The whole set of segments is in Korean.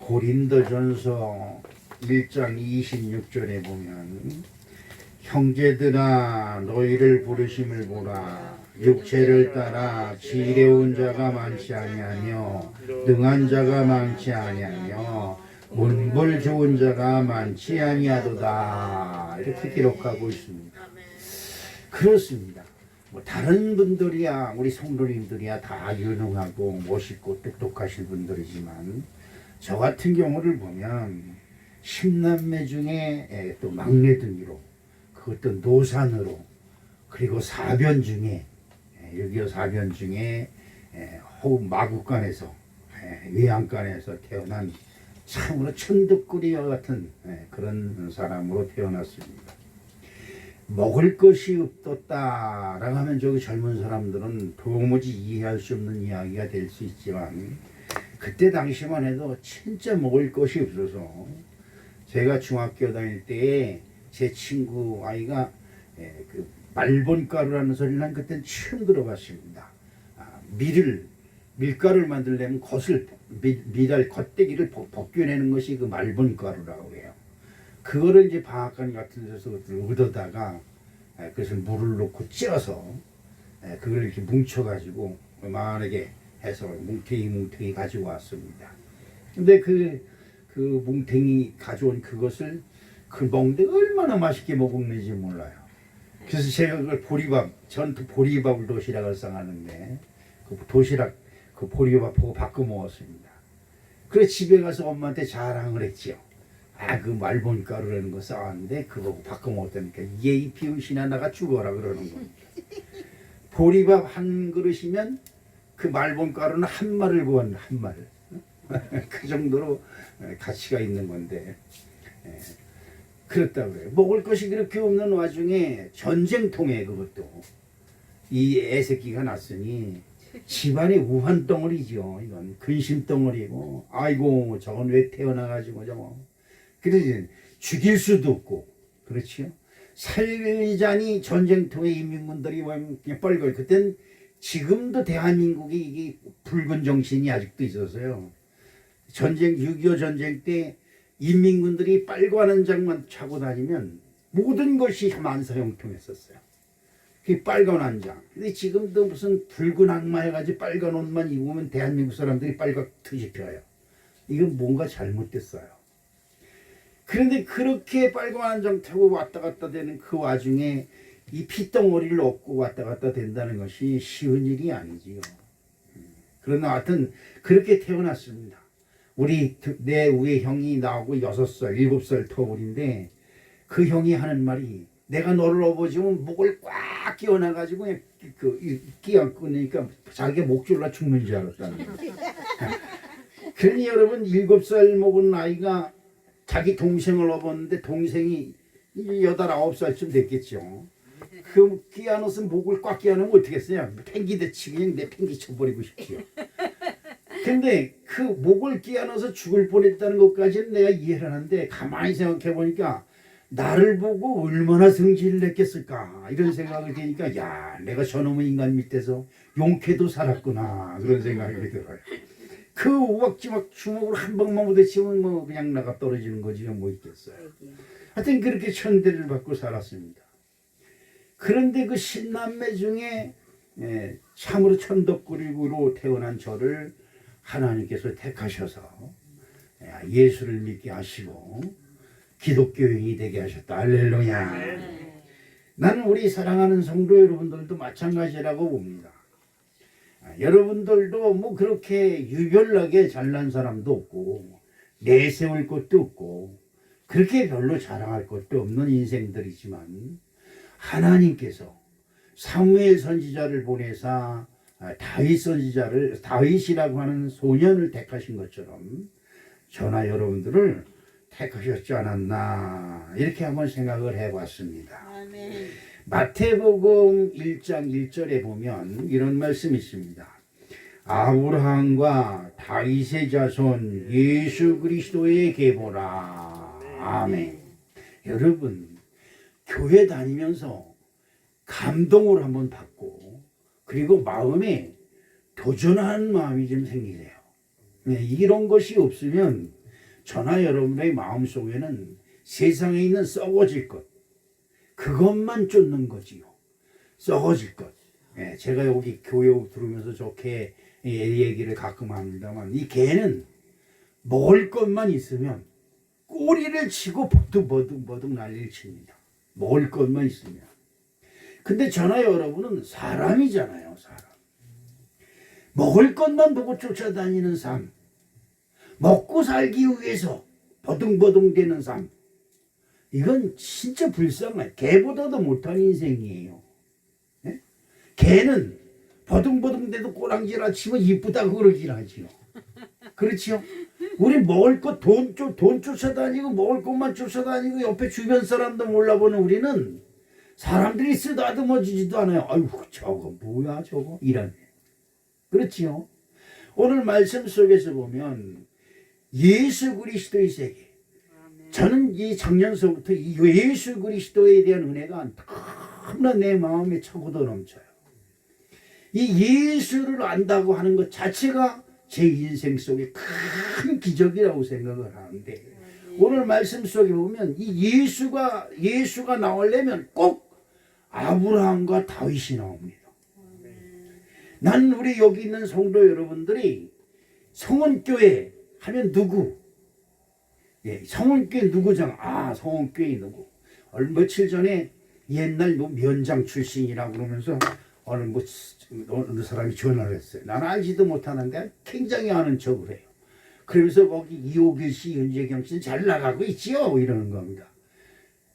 고린도전서 1장 26절에 보면 형제들아 너희를 부르심을 보라 육체를 따라 지혜로운 자가 많지 아니하며 능한 자가 많지 아니하며 문벌 좋은 자가 많지 아니하도다 이렇게 기록하고 있습니다. 그렇습니다. 뭐 다른 분들이야 우리 성도님들이야 다 유능하고 멋있고 똑똑하신 분들이지만 저 같은 경우를 보면 10남매 중에 또 막내등이로 그것도 노산으로 그리고 사변 중에 6.25 사변 중에 호흡 마구간에서 외양간에서 태어난 참으로 천덕꾸리와 같은 그런 사람으로 태어났습니다. 먹을 것이 없었다라고 하면 저기 젊은 사람들은 도무지 이해할 수 없는 이야기가 될 수 있지만 그때 당시만 해도 진짜 먹을 것이 없어서 제가 중학교 다닐 때에 제 친구 아이가 그 말본가루라는 소리를 난 그때는 처음 들어봤습니다. 밀가루를 만들려면 밀알 겉대기를 벗겨내는 것이 그 말본가루라고 해요. 그거를 이제 방앗간 같은 데서 얻어다가 그것을 물을 넣고 쪄서 그걸 이렇게 뭉쳐가지고 만하게 해서 뭉탱이 가지고 왔습니다. 근데 그 뭉탱이 가져온 그것을 먹는데 얼마나 맛있게 먹었는지 몰라요. 그래서 제가 그걸 전부 보리밥을 도시락을 싸가는데 그 보리밥 보고 바꿔 먹었습니다. 그래 집에 가서 엄마한테 자랑을 했지요. 그 말본가루라는 거 싸왔는데 그거 바꿔 먹었다니까 예의 비웃이나 나가 죽어라 그러는 겁니다. 보리밥 한 그릇이면 그 말본가루는 한 말을 구한다 한 말. 그 정도로 가치가 있는 건데 그렇다고요. 먹을 것이 그렇게 없는 와중에 전쟁통에 그것도 이 애새끼가 났으니 집안의 우환덩어리죠. 이건 근심덩어리고 아이고 저건 왜 태어나가지고 저거 그래서 죽일 수도 없고 그렇지요. 살자니 전쟁통에 인민군들이 그냥 뻘걸 그땐 지금도 대한민국이 이게 붉은 정신이 아직도 있어서요. 6.25 전쟁 때 인민군들이 빨간 장만 차고 다니면 모든 것이 만사형통했었어요. 그 빨간 한장. 근데 지금도 무슨 붉은 악마 해가지고 빨간 옷만 입으면 대한민국 사람들이 빨갛게 뒤집혀요. 이건 뭔가 잘못됐어요. 그런데 그렇게 빨간 한장 타고 왔다 갔다 되는 그 와중에 이 핏덩어리를 얻고 왔다 갔다 된다는 것이 쉬운 일이 아니지요. 그러나 하여튼 그렇게 태어났습니다. 내 위에 형이 나하고 6살, 7살 터울인데 그 형이 하는 말이 내가 너를 업어주면 목을 꽉 끼워놔가지고 끼어 끊으니까 자기가 목 졸라 죽는 줄 알았다는 거예요. 그러니 여러분 7살 먹은 아이가 자기 동생을 업었는데 동생이 8, 9살쯤 됐겠죠. 그 끼어넣어서 목을 꽉 끼워놓으면 어떻게 했어요? 팽기대치 그냥 내 팽기 쳐버리고 싶지요. 근데 그 목을 끼어넣어서 죽을 뻔했다는 것까지는 내가 이해를 하는데 가만히 생각해 보니까 나를 보고 얼마나 성질을 냈겠을까 이런 생각이 드니까 야 내가 저놈의 인간 밑에서 용케도 살았구나 그런 생각이 들어요. 그 우악지막 주먹으로 한 방만 부딪히면 뭐 그냥 나가 떨어지는 거지 뭐 있겠어요. 하여튼 그렇게 천대를 받고 살았습니다. 그런데 그 10남매 중에 참으로 천덕꾸리로 태어난 저를 하나님께서 택하셔서 예수를 믿게 하시고 기독교인이 되게 하셨다. 할렐루야. 나는 우리 사랑하는 성도 여러분들도 마찬가지라고 봅니다. 여러분들도 뭐 그렇게 유별나게 잘난 사람도 없고 내세울 것도 없고 그렇게 별로 자랑할 것도 없는 인생들이지만 하나님께서 사무엘 선지자를 보내사 다윗이라고 하는 소년을 택하신 것처럼 저나 여러분들을 택하셨지 않았나 이렇게 한번 생각을 해봤습니다. 아멘. 마태복음 1장 1절에 보면 이런 말씀이 있습니다. 아브라함과 다윗의 자손 예수 그리스도에게 보라. 아멘. 여러분 교회 다니면서 감동을 한번 받고 그리고 마음에 도전하는 마음이 좀 생기세요. 이런 것이 없으면 저나 여러분의 마음속에는 세상에 있는 썩어질 것, 그것만 쫓는 거지요. 썩어질 것. 예, 제가 여기 교회 들으면서 좋게 얘기를 가끔 합니다만, 이 개는 먹을 것만 있으면 꼬리를 치고 버둥버둥 난리를 칩니다. 먹을 것만 있으면. 근데 저나 여러분은 사람이잖아요. 사람. 먹을 것만 보고 쫓아다니는 삶, 먹고 살기 위해서 버둥버둥 되는 삶, 이건 진짜 불쌍해. 개보다도 못한 인생이에요. 네? 개는 버둥버둥 돼도 꼬랑지라 치면 이쁘다고 그러긴 하지요. 그렇지요? 우리 먹을 것 돈 쫓아다니고 먹을 것만 쫓아다니고 옆에 주변 사람도 몰라보는 우리는 사람들이 쓰다듬어주지도 않아요. 아유 저거 뭐야 저거 이런. 그렇지요? 오늘 말씀 속에서 보면 예수 그리스도의 세계, 저는 이 작년서부터 이 예수 그리스도에 대한 은혜가 너무나 내 마음에 차고도 넘쳐요. 이 예수를 안다고 하는 것 자체가 제 인생 속에 큰 기적이라고 생각을 하는데, 오늘 말씀 속에 보면 이 예수가 나오려면 꼭 아브라함과 다윗이 나옵니다. 난 우리 여기 있는 성도 여러분들이 성원교회 하면 누구? 예, 성원교회 누구잖아. 아, 성원교회 누구? 며칠 전에 옛날 뭐 면장 출신이라고 그러면서 어느 사람이 전화를 했어요. 나는 알지도 못하는데 굉장히 아는 척을 해요. 그러면서 거기 이호길 씨, 윤재경 씨 잘 나가고 있지요? 이러는 겁니다.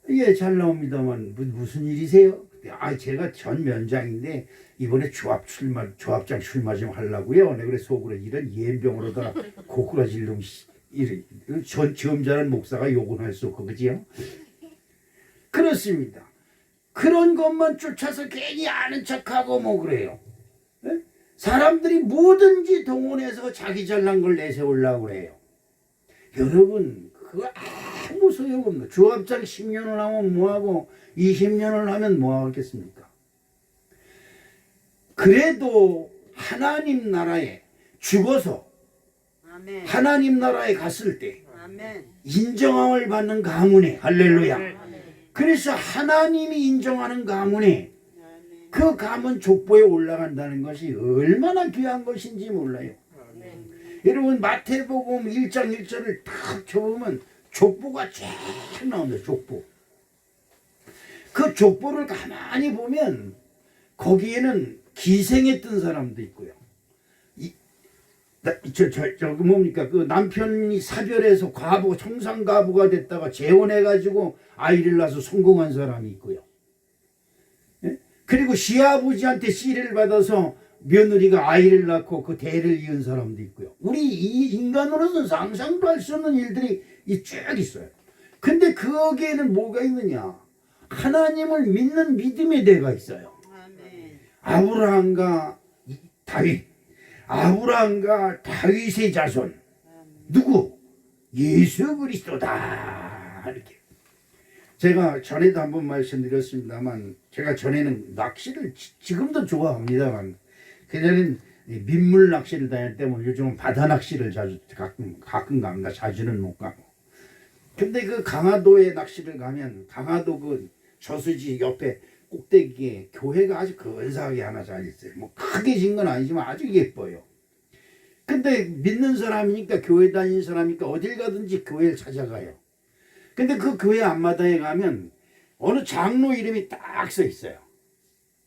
예, 잘 나옵니다만 무슨 일이세요? 아, 제가 전 면장인데 이번에 조합장 출마 좀 하려고요. 내가 그래 속으로 이런 예병으로다가 고꾸라질 놈 전 지엄자는 목사가 욕은 할 수 없고, 그지요? 그렇습니다. 그런 것만 쫓아서 괜히 아는 척하고 뭐 그래요. 네? 사람들이 뭐든지 동원해서 자기 잘난 걸 내세우려고 그래요. 여러분 그거 아무 소용없는, 조합장 10년을 하면 뭐하고 20년을 하면 뭐하겠습니까? 그래도 하나님 나라에 죽어서 아멘. 하나님 나라에 갔을 때 아멘. 인정함을 받는 가문에, 할렐루야. 아멘. 그래서 하나님이 인정하는 가문에, 그 가문 족보에 올라간다는 것이 얼마나 귀한 것인지 몰라요. 아멘. 여러분 마태복음 1장 1절을 탁 쳐보면 족보가 쫙 나옵니다. 족보. 그 족보를 가만히 보면 거기에는 기생했던 사람도 있고요. 뭡니까? 그 남편이 사별해서 청산가부가 됐다가 재혼해가지고 아이를 낳아서 성공한 사람이 있고요. 예? 그리고 시아버지한테 씨를 받아서 며느리가 아이를 낳고 그 대를 이은 사람도 있고요. 우리 이 인간으로서는 상상도 할 수 없는 일들이 쭉 있어요. 근데 거기에는 뭐가 있느냐? 하나님을 믿는 믿음의 대가 있어요. 아브라함과 다윗, 아브라함과 다윗의 자손, 누구? 예수 그리스도다. 이렇게. 제가 전에도 한번 말씀드렸습니다만, 제가 전에는 낚시를 지금도 좋아합니다만, 그전에는 민물 낚시를 다닐 때문에 요즘은 바다 낚시를 자주 가끔 갑니다. 자주는 못 가고. 근데 그 강화도에 낚시를 가면 강화도 그 저수지 옆에 꼭대기에 교회가 아주 근사하게 하나 잘 있어요. 뭐 크게 진 건 아니지만 아주 예뻐요. 근데 믿는 사람이니까, 교회 다니는 사람이니까 어딜 가든지 교회를 찾아가요. 근데 그 교회 앞마당에 가면 어느 장로 이름이 딱 써 있어요.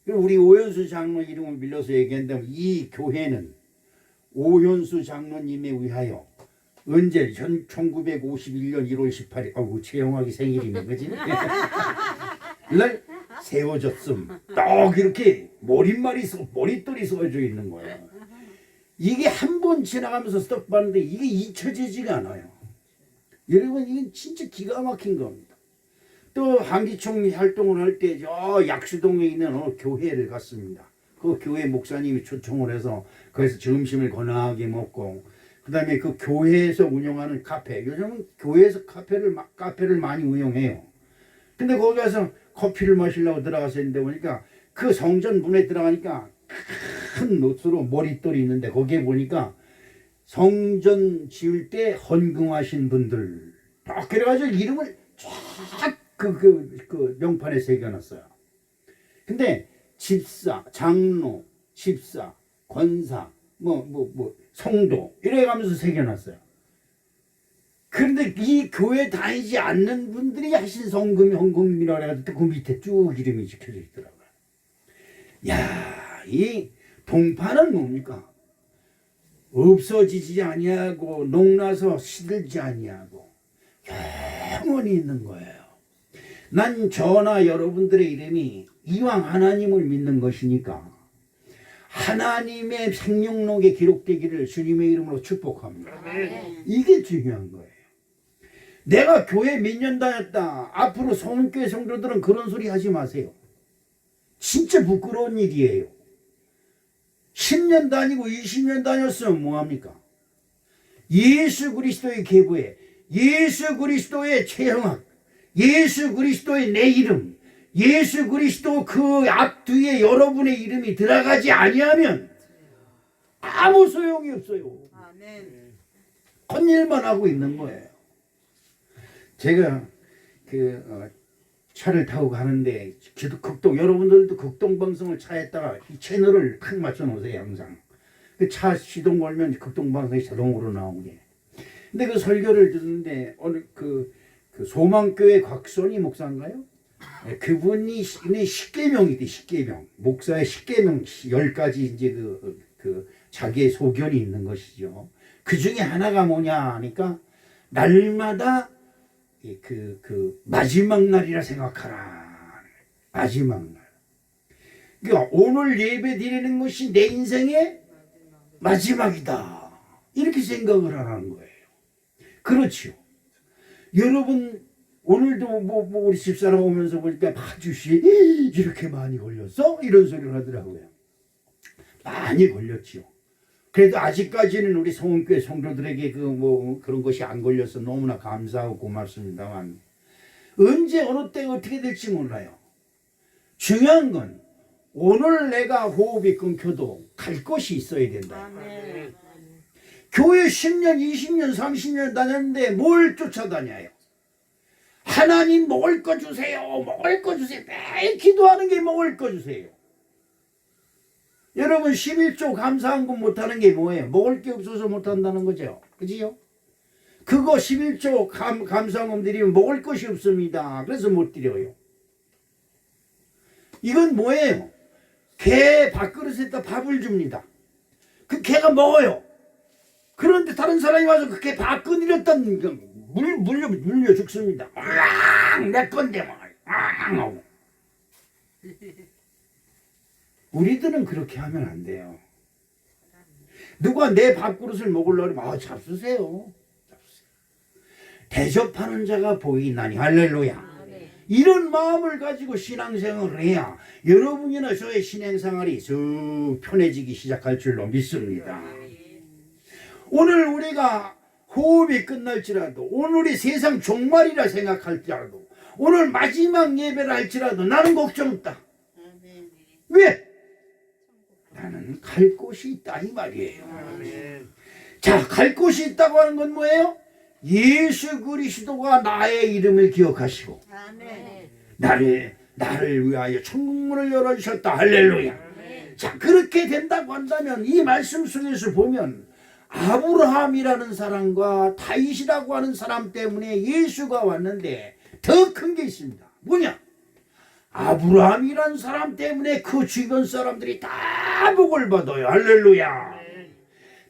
우리 오현수 장로 이름을 빌려서 얘기한다면, 이 교회는 오현수 장로님에 의하여 언제 1951년 1월 18일 최영학이 생일이네, 그지? 날 세워졌음. 딱 이렇게 머릿돌이 써져 있는 거야. 이게 한 번 지나가면서 썩 봤는데 이게 잊혀지지가 않아요. 여러분 이건 진짜 기가 막힌 겁니다. 또 한기총 활동을 할 때 저 약수동에 있는 교회를 갔습니다. 그 교회 목사님이 초청을 해서 거기서 점심을 거나하게 먹고, 그 다음에 그 교회에서 운영하는 카페, 요즘은 교회에서 카페를 많이 운영해요. 근데 거기 가서 커피를 마시려고 들어가서 있는데 보니까 그 성전 문에 들어가니까 큰 노트로 머릿돌이 있는데, 거기에 보니까 성전 지을 때 헌금하신 분들 딱 그래가지고 이름을 쫙 그 명판에 새겨놨어요. 근데 집사, 장로, 집사, 권사, 성도 이래가면서 새겨놨어요. 그런데 이 교회 다니지 않는 분들이 하신 성금이 헌금이라고 해가지고 그 밑에 쭉 이름이 적혀져 있더라고요. 야, 이 동파는 뭡니까? 없어지지 아니하고 녹나서 시들지 아니하고 영원히 있는 거예요. 난 저나 여러분들의 이름이 이왕 하나님을 믿는 것이니까 하나님의 생명록에 기록되기를 주님의 이름으로 축복합니다. 이게 중요한 거예요. 내가 교회 몇 년 다녔다. 앞으로 성은교회 성도들은 그런 소리 하지 마세요. 진짜 부끄러운 일이에요. 10년 다니고 20년 다녔으면 뭐합니까? 예수 그리스도의 계보에 예수 그리스도의 최형학, 예수 그리스도의 내 이름, 예수 그리스도 그 앞뒤에 여러분의 이름이 들어가지 아니하면 아무 소용이 없어요. 헛일만 하고 있는 거예요. 제가 차를 타고 가는데 극동 여러분들도 극동 방송을 차에다가 이 채널을 탁 맞춰 놓으세요. 항상 그 차 시동 걸면 극동 방송이 자동으로 나오게. 근데 그 설교를 듣는데 어느 그 소망교회 곽선희 목사인가요? 그분이 십계명이대. 십계명 목사의 십계명 10가지 이제 그 자기의 소견이 있는 것이죠. 그 중에 하나가 뭐냐 하니까 날마다 그 마지막 날이라 생각하라. 마지막 날. 그러니까 오늘 예배 드리는 것이 내 인생의 마지막이다. 이렇게 생각을 하라는 거예요. 그렇죠. 여러분 오늘도 우리 집사람 오면서 보니까 파주시 이렇게 많이 걸렸어? 이런 소리를 하더라고요. 많이 걸렸지요. 그래도 아직까지는 우리 성은교회 성도들에게 그런 것이 안 걸려서 너무나 감사하고 고맙습니다만 언제 어느 때 어떻게 될지 몰라요. 중요한 건 오늘 내가 호흡이 끊겨도 갈 곳이 있어야 된다. 교회 10년, 20년, 30년 다녔는데 뭘 쫓아다녀요? 하나님 먹을 거 주세요. 먹을 거 주세요. 매일 기도하는 게 먹을 거 주세요. 여러분 11조 감사한금 못하는 게 뭐예요? 먹을 게 없어서 못한다는 거죠. 그지요? 그거 11조 감사한금 드리면 먹을 것이 없습니다. 그래서 못 드려요. 이건 뭐예요? 개 밥그릇에다 밥을 줍니다. 그 개가 먹어요. 그런데 다른 사람이 와서 그 개 밥 끊으렸다는 물려 죽습니다. 내 건데 뭐 하고. 우리들은 그렇게 하면 안 돼요. 누가 내 밥그릇을 먹으려고 하면 잡수세요. 대접하는 자가 보이나니 할렐루야. 이런 마음을 가지고 신앙생활을 해야 여러분이나 저의 신앙생활이 쭉 편해지기 시작할 줄로 믿습니다. 오늘 우리가 호흡이 끝날지라도 오늘이 세상 종말이라 생각할지라도 오늘 마지막 예배를 할지라도 나는 걱정 없다. 왜? 나는 갈 곳이 있다 이 말이에요. 자, 갈 곳이 있다고 하는 건 뭐예요? 예수 그리스도가 나의 이름을 기억하시고 나를 위하여 천국문을 열어주셨다. 할렐루야. 자, 그렇게 된다고 한다면 이 말씀 속에서 보면 아브라함이라는 사람과 다윗이라고 하는 사람 때문에 예수가 왔는데 더 큰 게 있습니다. 뭐냐? 아브라함이라는 사람 때문에 그 주변 사람들이 다 복을 받아요. 할렐루야.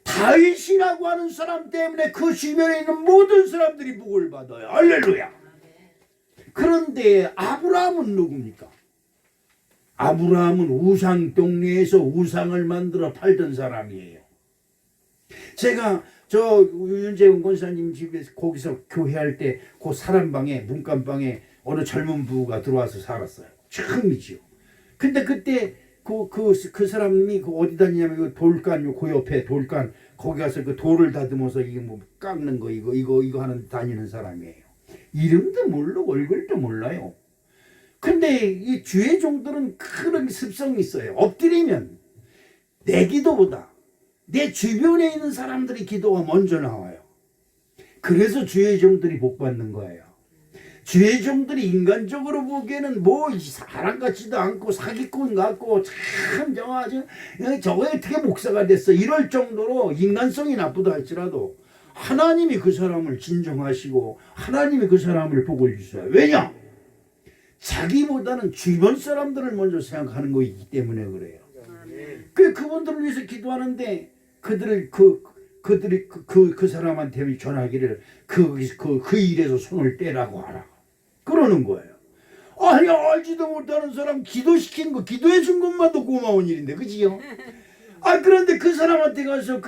다윗이라고 하는 사람 때문에 그 주변에 있는 모든 사람들이 복을 받아요. 할렐루야. 그런데 아브라함은 누굽니까? 아브라함은 우상 동네에서 우상을 만들어 팔던 사람이에요. 제가 저 윤재훈 권사님 집에서 거기서 교회할 때 그 사람방에 문간방에 어느 젊은 부부가 들어와서 살았어요. 처음이지요. 근데 그때 그 사람이 어디 다니냐면 그 돌간 그 옆에 돌간 거기 가서 그 돌을 다듬어서 이게 뭐 깎는 거 이거 하는 다니는 사람이에요. 이름도 모르고 얼굴도 몰라요. 근데 이 주의 종들은 그런 습성이 있어요. 엎드리면 내 기도보다 내 주변에 있는 사람들이 기도가 먼저 나와요. 그래서 주의 종들이 복 받는 거예요. 주의 종들이 인간적으로 보기에는 뭐 사람 같지도 않고 사기꾼 같고 참 저거 어떻게 목사가 됐어 이럴 정도로 인간성이 나쁘다 할지라도 하나님이 그 사람을 진정하시고 하나님이 그 사람을 복을 주셔요. 왜냐? 자기보다는 주변 사람들을 먼저 생각하는 거이기 때문에 그래요. 그분들을 위해서 기도하는데 그들이 그 사람한테 전하기를 그 일에서 손을 떼라고 하라. 그러는 거예요. 아니 알지도 못하는 사람 기도시킨 거 기도해 준 것만도 고마운 일인데 그지요? 그런데 그 사람한테 가서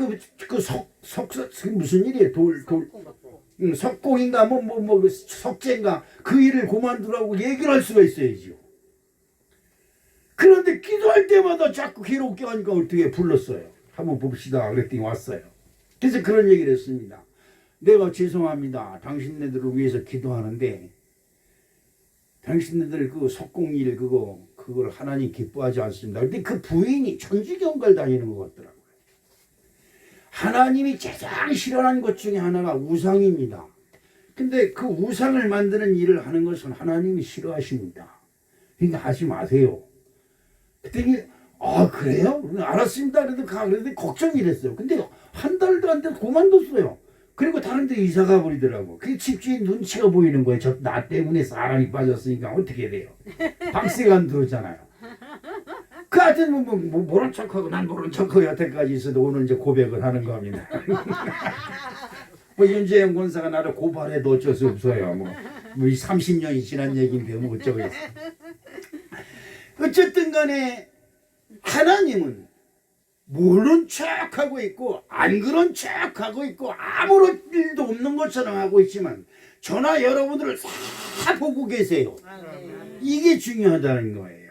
무슨 일이에요? 석공인가 석재인가 그 일을 그만두라고 얘기를 할 수가 있어야죠. 그런데 기도할 때마다 자꾸 괴롭게 하니까 어떻게 불렀어요. 한번 봅시다. 그랬더니 왔어요. 그래서 그런 얘기를 했습니다. 내가 죄송합니다. 당신네들을 위해서 기도하는데 당신네들 그 석공일 그걸 하나님 기뻐하지 않습니다. 근데 그 부인이 천주교인가를 다니는 것 같더라고요. 하나님이 가장 싫어하는 것 중에 하나가 우상입니다. 근데 그 우상을 만드는 일을 하는 것은 하나님이 싫어하십니다. 그러니까 하지 마세요. 그랬더니 그래요? 알았습니다. 그래도 걱정이 됐어요. 근데 한 달도 안 돼서 그만뒀어요. 그리고 다른 데 이사 가버리더라고. 그 집주인 눈치가 보이는 거예요. 나 때문에 사람이 빠졌으니까 어떻게 돼요? 방세가 안 들어오잖아요. 그 하여튼 모른 척하고 난 모른 척하고 여태까지 있어도 오늘 이제 고백을 하는 겁니다. 윤재영 권사가 나를 고발해도 어쩔 수 없어요. 30년이 지난 얘기인데 어쩌겠어. 어쨌든 간에 하나님은 모른 척하고 있고 안 그런 척하고 있고 아무런 일도 없는 것처럼 하고 있지만 저나 여러분들을 다 보고 계세요. 이게 중요하다는 거예요.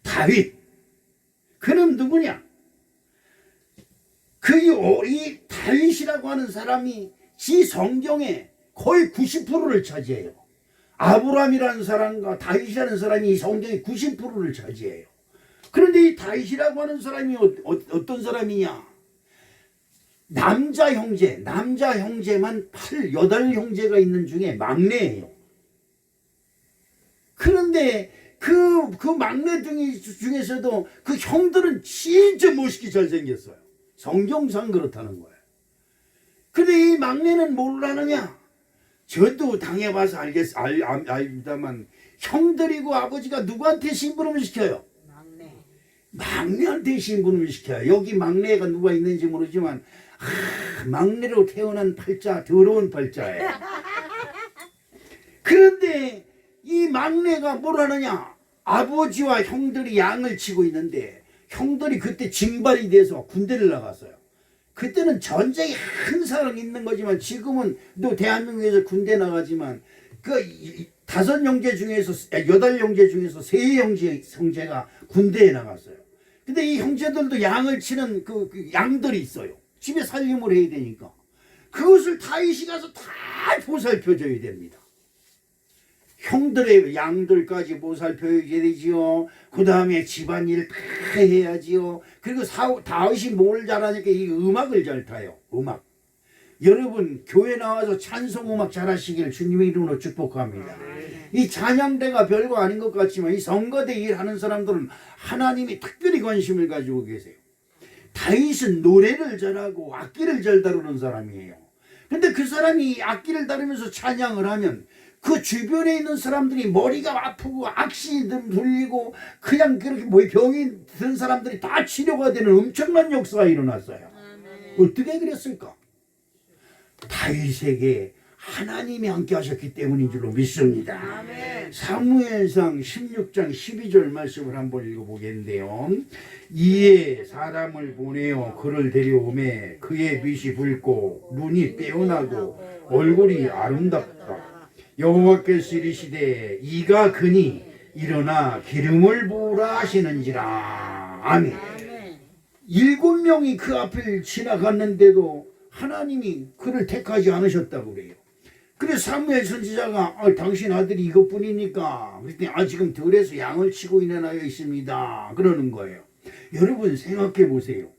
다윗 그는 누구냐? 이 다윗이라고 하는 사람이 지 성경에 거의 90%를 차지해요. 아브라함이라는 사람과 다윗이라는 사람이 이 성경의 90%를 차지해요. 그런데 이 다윗이라고 하는 사람이 어떤 사람이냐? 남자 형제만 8형제가 있는 중에 막내예요. 그런데 그 막내 중에서도 그 형들은 진짜 멋있게 잘생겼어요. 성경상 그렇다는 거예요. 근데 이 막내는 뭘 하느냐? 저도 당해봐서 알겠다만 형들이고 아버지가 누구한테 심부름을 시켜요? 막내한테 심부름을 시켜요. 여기 막내가 누가 있는지 모르지만 막내로 태어난 팔자 더러운 팔자예요. 그런데 이 막내가 뭘 하느냐? 아버지와 형들이 양을 치고 있는데 형들이 그때 징발이 돼서 군대를 나갔어요. 그때는 전쟁이 항상 있는 거지만 지금은 또 대한민국에서 군대 나가지만 그 5형제 중에서 8형제 중에서 3형제가 군대에 나갔어요. 근데 이 형제들도 양을 치는 그 양들이 있어요. 집에 살림을 해야 되니까 그것을 다윗이 가서 다 보살펴줘야 됩니다. 형들의 양들까지 보살펴야 되지요. 그 다음에 집안일 다 해야지요. 그리고 다윗이 뭘 잘하니까 이 음악을 잘 타요. 음악. 여러분 교회 나와서 찬송 음악 잘하시길 주님의 이름으로 축복합니다. 이 찬양대가 별거 아닌 것 같지만 이 성가대 일하는 사람들은 하나님이 특별히 관심을 가지고 계세요. 다윗은 노래를 잘하고 악기를 잘 다루는 사람이에요. 근데 그 사람이 악기를 다루면서 찬양을 하면 그 주변에 있는 사람들이 머리가 아프고 악신이 들리고 그냥 그렇게 병이 든 사람들이 다 치료가 되는 엄청난 역사가 일어났어요. 어떻게 그랬을까? 다윗에게 하나님이 함께 하셨기 때문인 줄로 믿습니다. 사무엘상 16장 12절 말씀을 한번 읽어보겠는데요. 이에 사람을 보내어 그를 데려오매 그의 빛이 붉고 눈이 빼어나고 얼굴이 아름답다. 여호와께서 이르시되 이가 그니 일어나 기름을 부으라 하시는지라. 아멘. 7명이 그 앞을 지나갔는데도 하나님이 그를 택하지 않으셨다고 그래요. 그래서 사무엘 선지자가 당신 아들이 이것뿐이니까 그랬더니 지금 들에서 양을 치고 있는 아이가 있습니다 그러는 거예요. 여러분 생각해 보세요.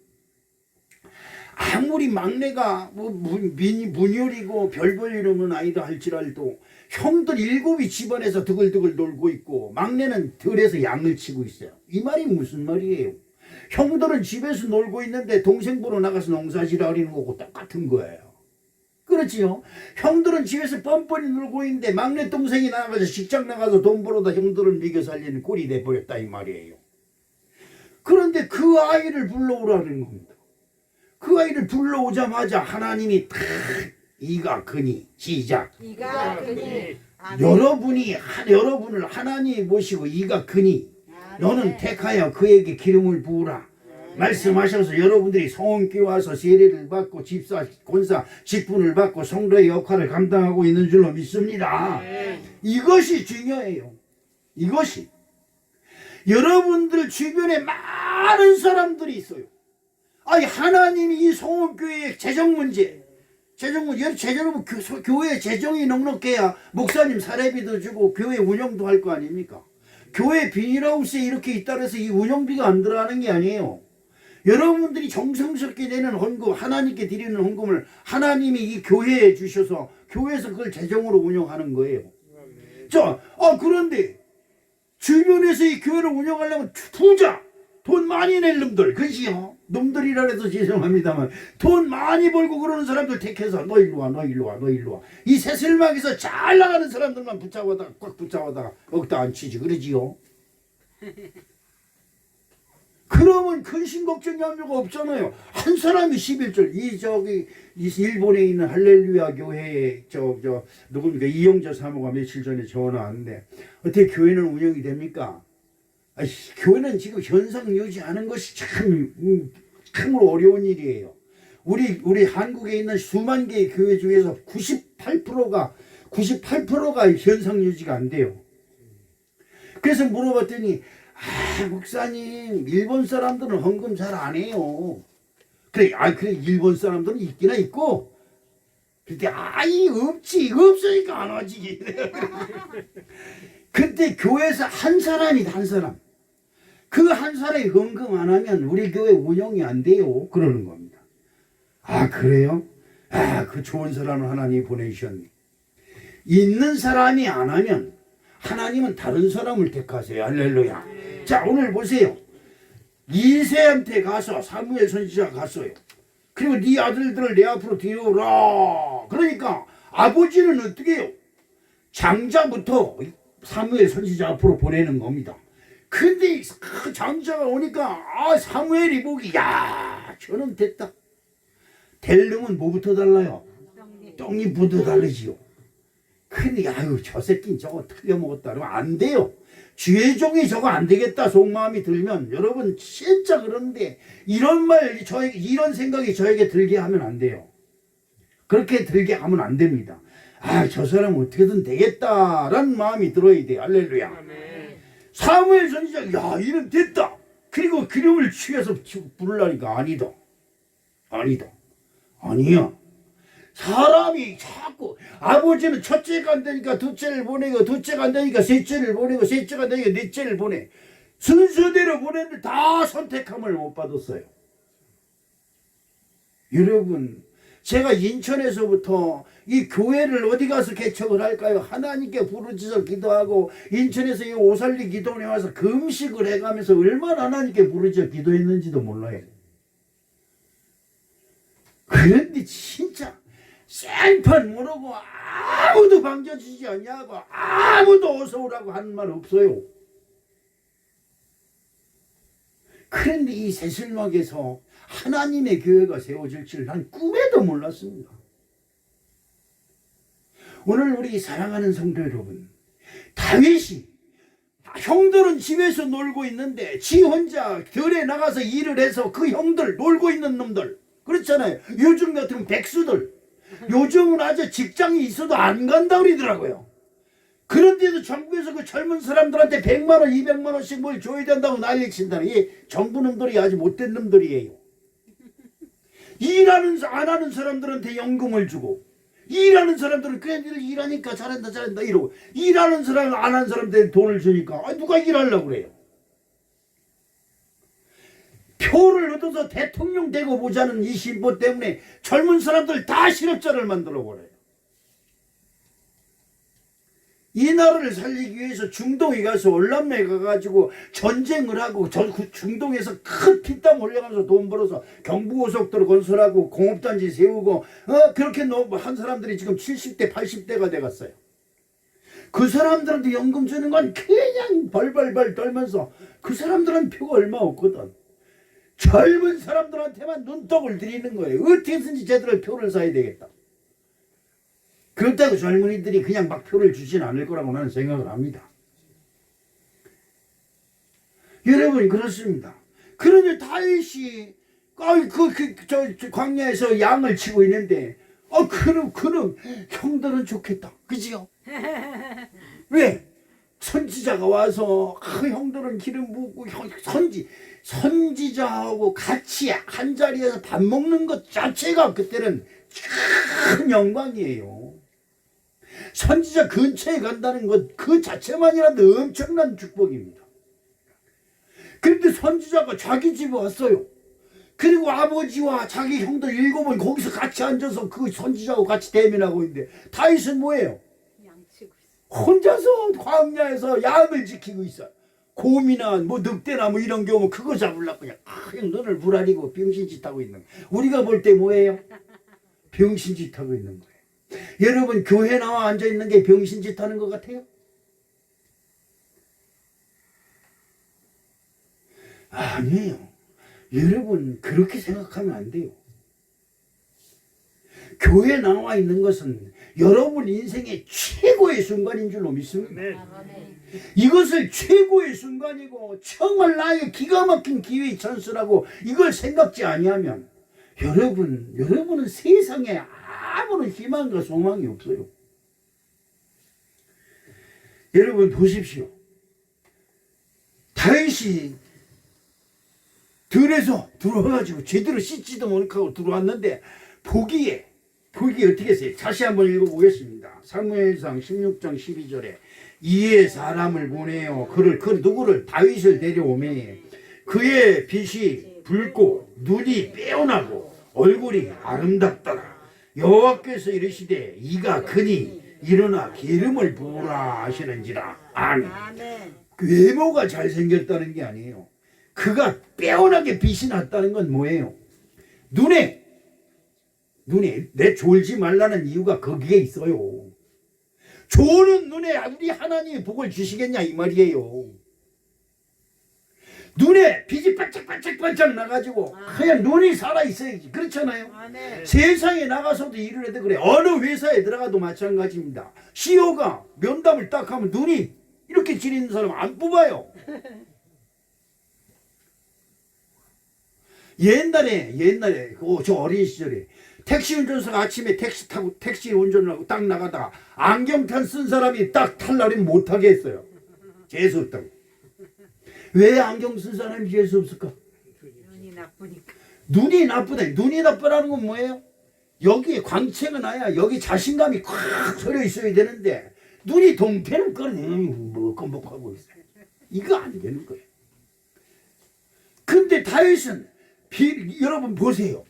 아무리 막내가 문열이고 별볼 이름은 아니다 할지라도 형들 일곱이 집안에서 드글드글 놀고 있고 막내는 들에서 양을 치고 있어요. 이 말이 무슨 말이에요? 형들은 집에서 놀고 있는데 동생 보러 나가서 농사지라리는 거고 똑같은 거예요. 그렇지요? 형들은 집에서 뻔뻔히 놀고 있는데 막내 동생이 나가서 직장 나가서 돈 벌어다 형들은 먹여 살리는 꼴이 돼버렸다 이 말이에요. 그런데 그 아이를 불러오라는 겁니다. 그 아이를 불러오자마자 하나님이 탁 이가 그니 시작. 이가 그니 여러분을 하나님이 모시고 이가 그니 너는 택하여 그에게 기름을 부으라. 말씀하셔서 여러분들이 성원교회 와서 세례를 받고 집사, 권사, 직분을 받고 성도의 역할을 감당하고 있는 줄로 믿습니다. 이것이 중요해요. 이것이. 여러분들 주변에 많은 사람들이 있어요. 아니 하나님이 이 성원교회의 재정 문제 여러분 교회 재정이 넉넉해야 목사님 사례비도 주고 교회 운영도 할 거 아닙니까? 교회 비닐하우스에 이렇게 있다 해서 이 운영비가 안 들어가는 게 아니에요. 여러분들이 정성스럽게 내는 헌금, 하나님께 드리는 헌금을 하나님이 이 교회에 주셔서 교회에서 그걸 재정으로 운영하는 거예요. 자, 그런데 주변에서 이 교회를 운영하려면 부자, 돈 많이 낼 놈들, 그지요? 놈들이라 해서 죄송합니다만 돈 많이 벌고 그러는 사람들 택해서 너 일로 와, 너 일로 와, 너 일로 와. 이 새슬막에서 잘 나가는 사람들만 붙잡아다가 꽉 붙잡아다가 억다 안 치지, 그러지요? 그러면 근심 걱정이 할 필요가 없잖아요. 한 사람이 11절 이 일본에 있는 할렐루야 교회에 누굽니까 이영자 사모가 며칠 전에 전화 왔는데 어떻게 교회는 운영이 됩니까? 교회는 지금 현상 유지하는 것이 참으로 어려운 일이에요. 우리 한국에 있는 수만 개의 교회 중에서 98%가 현상 유지가 안 돼요. 그래서 물어봤더니 목사님 일본 사람들은 헌금 잘 안 해요. 그래 일본 사람들은 있기나 있고 그때 없으니까 안 하지. 그때 교회에서 한 사람 그 한 사람이 헌금 안 하면 우리 교회 운영이 안 돼요. 그러는 겁니다. 그래요? 그 좋은 사람을 하나님이 보내주셨네. 있는 사람이 안 하면 하나님은 다른 사람을 택하세요. 할렐루야. 자, 오늘 보세요. 이새한테 가서 사무엘 선지자가 갔어요. 그리고 네 아들들을 내 앞으로 데려오라. 그러니까 아버지는 어떻게 해요? 장자부터 사무엘 선지자 앞으로 보내는 겁니다. 근데 그 장자가 오니까 사무엘이 보기 저는 됐다. 될 놈은 뭐부터 달라요? 떡잎부터 다르지요. 근데 저 새끼는 저거 틀려먹었다 그러면 안 돼요. 주의 종이 저거 안 되겠다 속마음이 들면 여러분 진짜 그런데 이런 생각이 저에게 들게 하면 안 돼요. 그렇게 들게 하면 안 됩니다. 저 사람 어떻게든 되겠다라는 마음이 들어야 돼. 할렐루야. 사무엘 선지자 이름 됐다. 그리고 기름을 취해서 부르려니까 아니야. 사람이 자꾸 아버지는 첫째가 안 되니까 둘째를 보내고 둘째가 안 되니까 셋째를 보내고 셋째가 안 되니까 넷째를 보내. 순서대로 보냈는데 다 선택함을 못 받았어요. 여러분 제가 인천에서부터 이 교회를 어디 가서 개척을 할까요? 하나님께 부르짖어 기도하고 인천에서 이 오살리 기도원에 와서 금식을 해가면서 얼마나 하나님께 부르짖어 기도했는지도 몰라요. 그런데 진짜 생판 모르고 아무도 반겨주지 않냐고 아무도 어서 오라고 하는 말 없어요. 그런데 이 새슬막에서 하나님의 교회가 세워질 줄 난 꿈에도 몰랐습니다. 오늘 우리 사랑하는 성도 여러분, 다윗이 형들은 집에서 놀고 있는데 지 혼자 들에 나가서 일을 해서 그 형들 놀고 있는 놈들 그렇잖아요. 요즘 같은 백수들 요즘은 아주 직장이 있어도 안 간다 그러더라고요. 그런데도 정부에서 그 젊은 사람들한테 100만 원 200만 원씩 뭘 줘야 된다고 난리 친다는 이 정부 놈들이 아주 못된 놈들이에요. 안 하는 사람들한테 연금을 주고 일하는 사람들은 걔네들 일하니까 잘한다 이러고 일하는 사람 안 하는 사람들한테 돈을 주니까 누가 일하려고 그래요. 표를 얻어서 대통령 되고 보자는 이 심보 때문에 젊은 사람들 다 실업자를 만들어 버려요. 이 나라를 살리기 위해서 중동에 가서 월남에 가가지고 전쟁을 하고 중동에서 큰 피땀 흘려가면서 돈 벌어서 경부고속도로 건설하고 공업단지 세우고 그렇게 한 사람들이 지금 70대 80대가 돼갔어요. 그 사람들한테 연금 주는 건 그냥 벌벌벌 떨면서 그 사람들은 표가 얼마 없거든. 젊은 사람들한테만 눈독을 들이는 거예요. 어떻게 해서든지 제대로 표를 사야 되겠다. 그렇다고 젊은이들이 그냥 막 표를 주진 않을 거라고 나는 생각을 합니다. 여러분 그렇습니다. 그런데 다윗이 저 광야에서 양을 치고 있는데 그럼 형들은 좋겠다. 그지요? 왜? 선지자가 와서 형들은 기름 붓고 선지자하고 같이 한 자리에서 밥 먹는 것 자체가 그때는 큰 영광이에요. 선지자 근처에 간다는 것 그 자체만이라도 엄청난 축복입니다. 그런데 선지자가 자기 집에 왔어요. 그리고 아버지와 자기 형들 7은 거기서 같이 앉아서 그 선지자하고 같이 대면하고 있는데 다윗은 뭐예요? 혼자서 광야에서 양을 지키고 있어요. 곰이나 늑대나 이런 경우 그거 잡으려고 그냥 눈을 부라리고 병신짓 하고 있는 거예요. 우리가 볼 때 뭐예요? 병신짓 하고 있는 거예요. 여러분 교회 나와 앉아있는 게 병신짓 하는 것 같아요? 아니에요. 여러분 그렇게 생각하면 안 돼요. 교회 나와 있는 것은 여러분 인생의 최고의 순간인 줄로 믿습니다. 이것을 최고의 순간이고 정말 나의 기가 막힌 기회의 찬스라고 이걸 생각지 아니하면 여러분은 세상에 아무런 희망과 소망이 없어요. 여러분 보십시오. 다윗이 들에서 들어와가지고 제대로 씻지도 못하고 들어왔는데 보기에 어떻게 했어요? 다시 한번 읽어보겠습니다. 사무엘상 16장 12절에 이에 사람을 보내어 누구를 다윗을 데려오매 그의 빛이 붉고 눈이 빼어나고 얼굴이 아름답더라. 여호와께서 이르시되 이가 크니 일어나 기름을 부으라 하시는지라. 아멘. 외모가 잘생겼다는 게 아니에요. 그가 빼어나게 빛이 났다는 건 뭐예요? 눈에 내 졸지 말라는 이유가 거기에 있어요. 조는 눈에 우리 하나님이 복을 주시겠냐 이 말이에요. 눈에 빛이 반짝반짝 나가지고 그냥 눈이 살아있어야지. 그렇잖아요. 세상에 나가서도 일을 해도 그래. 어느 회사에 들어가도 마찬가지입니다. CEO가 면담을 딱 하면 눈이 이렇게 지리는 사람 안 뽑아요. 옛날에 저 어린 시절에 택시 운전사가 아침에 택시 운전을 하고 딱 나가다가 안경탄 쓴 사람이 딱 탈날이면 못하게 했어요. 재수 없다고. 왜 안경 쓴 사람이 재수 없을까? 눈이 나쁘니까. 눈이 나쁘다. 눈이 나쁘다는 건 뭐예요? 여기에 광채가 나야 여기 자신감이 콱 서려 있어야 되는데 눈이 동태는 뭐 껌뻑하고 있어요. 이거 안 되는 거예요. 근데 다윗은 여러분 보세요.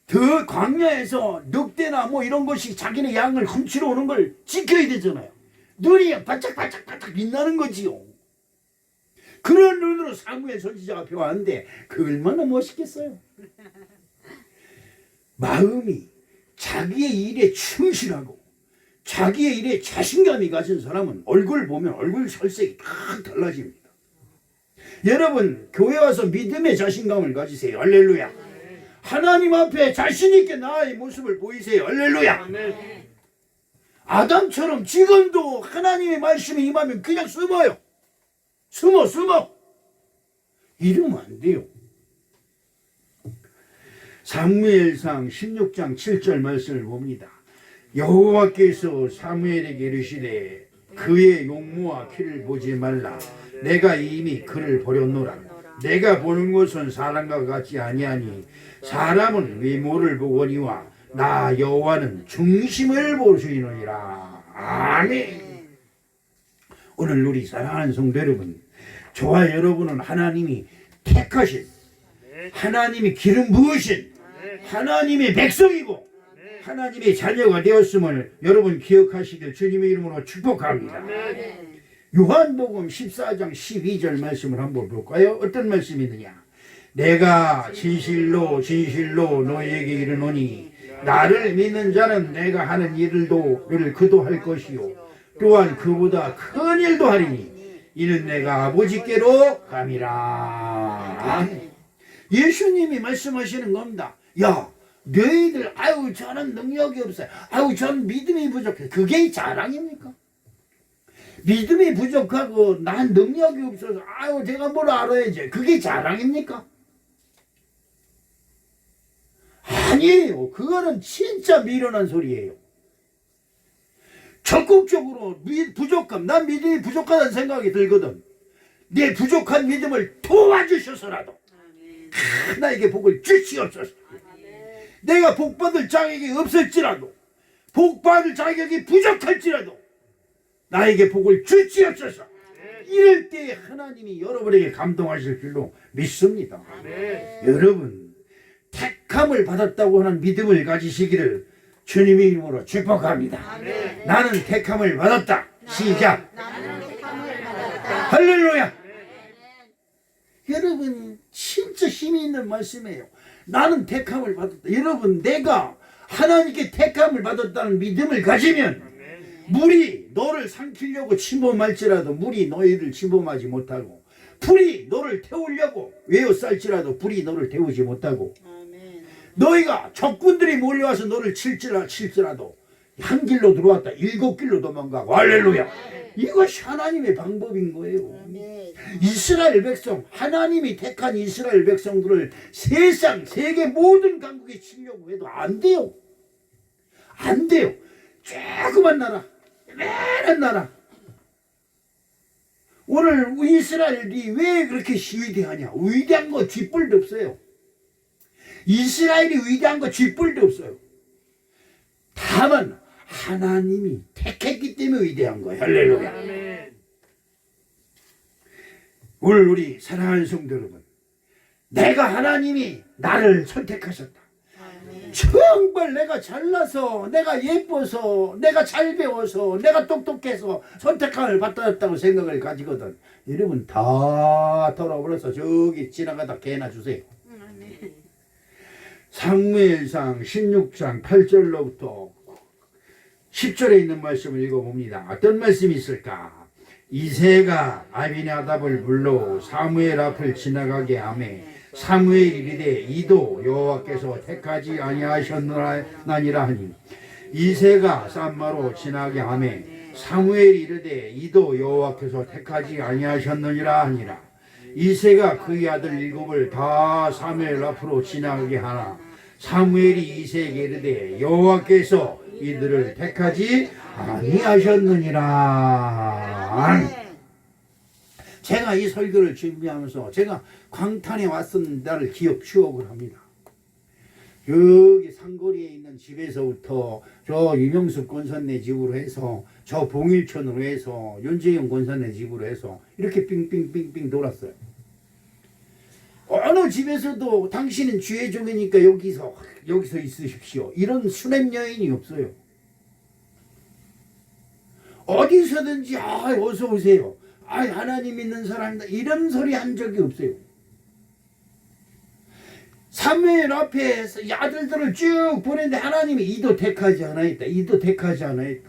더 광야에서 늑대나 이런 것이 자기네 양을 훔치러 오는 걸 지켜야 되잖아요. 눈이 반짝반짝 빛나는 거지요. 그런 눈으로 사무엘 선지자가 앞에 왔는데 그 얼마나 멋있겠어요. 마음이 자기의 일에 충실하고 자기의 일에 자신감이 가진 사람은 얼굴 보면 얼굴 설색이 다 달라집니다. 여러분 교회 와서 믿음의 자신감을 가지세요. 할렐루야. 하나님 앞에 자신 있게 나의 모습을 보이세요. 할렐루야. 아담처럼 지금도 하나님의 말씀이 임하면 그냥 숨어요. 숨어. 이러면 안 돼요. 사무엘상 16장 7절 말씀을 봅니다. 여호와께서 사무엘에게 이르시되 그의 용모와 키를 보지 말라. 내가 이미 그를 버렸노라. 내가 보는 것은 사람과 같지 아니하니 사람은 외모를 보거니와 나 여호와는 중심을 보시느니라. 아멘. 오늘 우리 사랑하는 성도 여러분, 저와 여러분은 하나님이 택하신 하나님이 기름 부으신 하나님의 백성이고 하나님의 자녀가 되었음을 여러분 기억하시길 주님의 이름으로 축복합니다. 요한복음 14장 12절 말씀을 한번 볼까요? 어떤 말씀이 있느냐? 내가 진실로 진실로 너희에게 이르노니 나를 믿는 자는 내가 하는 일도 그도 할 것이요 또한 그보다 큰 일도 하리니 이는 내가 아버지께로 감이라. 예수님이 말씀하시는 겁니다. 야, 너희들 아유 저는 능력이 없어요. 아유 저는 믿음이 부족해. 그게 자랑입니까? 믿음이 부족하고 난 능력이 없어서 아유 제가 뭘 알아야지. 그게 자랑입니까? 아니에요. 그거는 진짜 미련한 소리예요. 적극적으로 부족함, 난 믿음이 부족하다는 생각이 들거든. 내 부족한 믿음을 도와주셔서라도 나에게 복을 주시옵소서. 내가 복받을 자격이 없을지라도 복받을 자격이 부족할지라도 나에게 복을 주시옵소서. 이럴 때 하나님이 여러분에게 감동하실 줄로 믿습니다. 여러분 택함을 받았다고 하는 믿음을 가지시기를 주님의 이름으로 축복합니다. 나는 택함을 받았다. 시작. 할렐루야. 여러분 진짜 힘이 있는 말씀이에요. 나는 택함을 받았다. 여러분 내가 하나님께 택함을 받았다는 믿음을 가지면 물이 너를 삼키려고 침범할지라도 물이 너희를 침범하지 못하고 불이 너를 태우려고 외워쌀지라도 불이 너를 태우지 못하고 너희가 적군들이 몰려와서 너를 칠지라도 한 길로 들어왔다 7길로 도망가고. 할렐루야. 이것이 하나님의 방법인 거예요. 이스라엘 백성, 하나님이 택한 이스라엘 백성들을 세상 세계 모든 강국에 치려고 해도 안 돼요. 안 돼요. 조그만 나라, 매한 나라. 오늘 이스라엘이 왜 그렇게 위대하냐? 위대한 거 쥐뿔도 없어요. 이스라엘이 위대한 거 쥐뿔도 없어요. 다만 하나님이 택했기 때문에 위대한 거예요. 할렐루야. 오늘 우리 사랑하는 성도 여러분, 내가 하나님이 나를 선택하셨다. 정말 내가 잘나서 내가 예뻐서 내가 잘 배워서 내가 똑똑해서 선택함을 받았다고 생각을 가지거든. 여러분 다 돌아버려서 저기 지나가다 개나 주세요. 사무엘상 16장 8절로부터 10절에 있는 말씀을 읽어봅니다. 어떤 말씀이 있을까? 이새가 아비나답을 불러 사무엘 앞을 지나가게 하매 사무엘이 이르되 이도 여호와께서 택하지 아니하셨나니라 하니 이새가 쌈마로 지나게 하매 사무엘이 이르되 이도 여호와께서 택하지 아니하셨느니라 하니라. 이새가 그의 아들 7을 다 사무엘 앞으로 지나가게 하나 사무엘이 이새에게 이르되 여호와께서 이들을 택하지 아니하셨느니라. 제가 이 설교를 준비하면서 제가 광탄에 왔던 날을 추억을 합니다. 여기 상거리에 있는 집에서부터 저 유명숙 권사네 집으로 해서 저 봉일촌으로 해서 윤재영 권사네 집으로 해서 이렇게 빙빙빙빙 돌았어요. 어느 집에서도 당신은 주의 종이니까 여기서 있으십시오. 이런 수냄 여인이 없어요. 어디서든지 어서 오세요. 하나님 믿는 사람이다. 이런 소리 한 적이 없어요. 사무엘 앞에서 아들들을 쭉 보냈는데 하나님이 이도 택하지 않았다. 이도 택하지 않았다.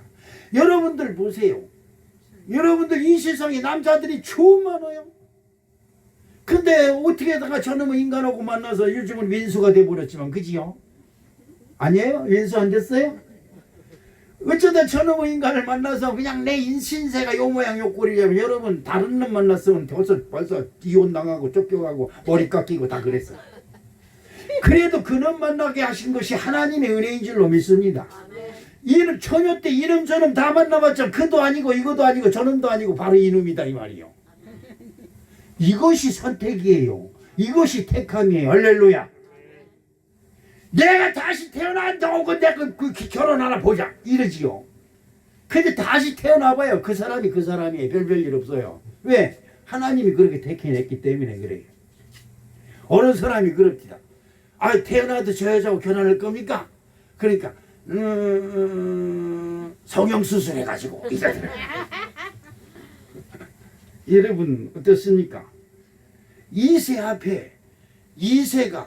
여러분들 보세요. 여러분들 이 세상에 남자들이 처음 많아요. 근데 어떻게다가 저놈의 인간하고 만나서 요즘은 왼수가 돼버렸지만 그지요? 아니에요? 왼수 안 됐어요? 어쩌다 저놈의 인간을 만나서 그냥 내 인신세가 요 모양 요 꼴이냐면 여러분 다른 놈 만났으면 벌써 이혼당하고 쫓겨가고 머리 깎이고 다 그랬어요. 그래도 그놈 만나게 하신 것이 하나님의 은혜인 줄로 믿습니다. 이놈 처녀 때 이놈 저놈 다 만나봤자 그도 아니고 이것도 아니고 저놈도 아니고 바로 이놈이다 이 말이요. 이것이 선택이에요. 이것이 택함이에요. 할렐루야. 내가 다시 태어난다고 내가 그 결혼 하나 보자 이러지요. 근데 다시 태어나봐요. 그 사람이에요. 별일 없어요. 왜? 하나님이 그렇게 택해냈기 때문에 그래요. 어느 사람이 그럽니다. 아, 태어나도 저 여자하고 결혼할 겁니까? 그러니까 성형수술 해가지고 이러더라고요. 여러분 어떻습니까? 2세 앞에 2세가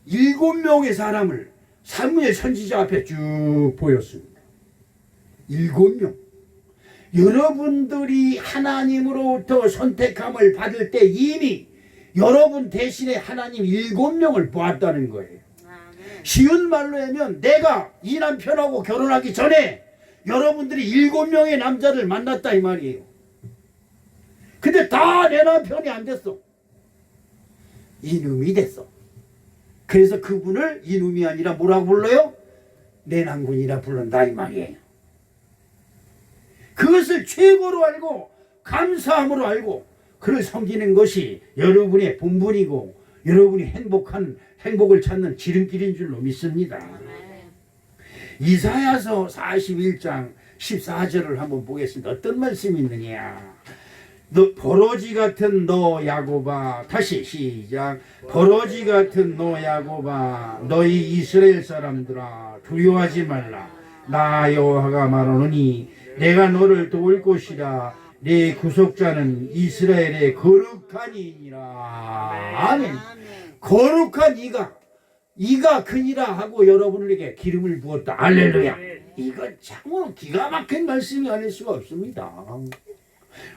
7명의 사람을 사무엘 선지자 앞에 쭉 보였습니다. 7명. 여러분들이 하나님으로부터 선택함을 받을 때 이미 여러분 대신에 하나님 7명을 보았다는 거예요. 쉬운 말로 하면 내가 이 남편하고 결혼하기 전에 여러분들이 7명의 남자를 만났다 이 말이에요. 근데 다 내 남편이 안 됐어. 이놈이 됐어. 그래서 그분을 이놈이 아니라 뭐라고 불러요? 내 남군이라 부른다 이 말이에요. 그것을 최고로 알고 감사함으로 알고 그를 섬기는 것이 여러분의 본분이고 여러분이 행복을 찾는 지름길인 줄로 믿습니다. 이사야서 41장 14절을 한번 보겠습니다. 어떤 말씀이 있느냐? 너 버러지 같은 너 야곱아, 다시 시작. 버러지 같은 너 야곱아, 너희 이스라엘 사람들아 두려워하지 말라. 나 여호와가 말하노니 내가 너를 도울 것이라. 내 구속자는 이스라엘의 거룩한 이니라. 아멘. 거룩한 이가 크니라 하고 여러분에게 기름을 부었다. 할렐루야. 이건 참으로 기가 막힌 말씀이 아닐 수가 없습니다.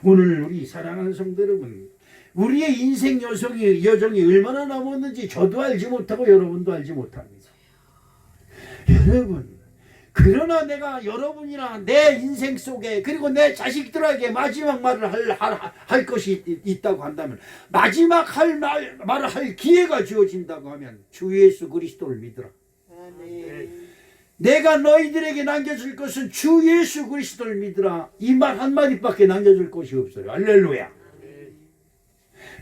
오늘 우리 사랑하는 성도 여러분, 우리의 인생 여정이 얼마나 남았는지 저도 알지 못하고 여러분도 알지 못합니다. 여러분, 그러나 내가 여러분이나 내 인생 속에 그리고 내 자식들에게 마지막 말을 할 것이 있다고 한다면, 마지막 말을 할 기회가 주어진다고 하면 주 예수 그리스도를 믿으라. 내가 너희들에게 남겨줄 것은 주 예수 그리스도를 믿으라. 이 말 한마디밖에 남겨줄 것이 없어요. 할렐루야.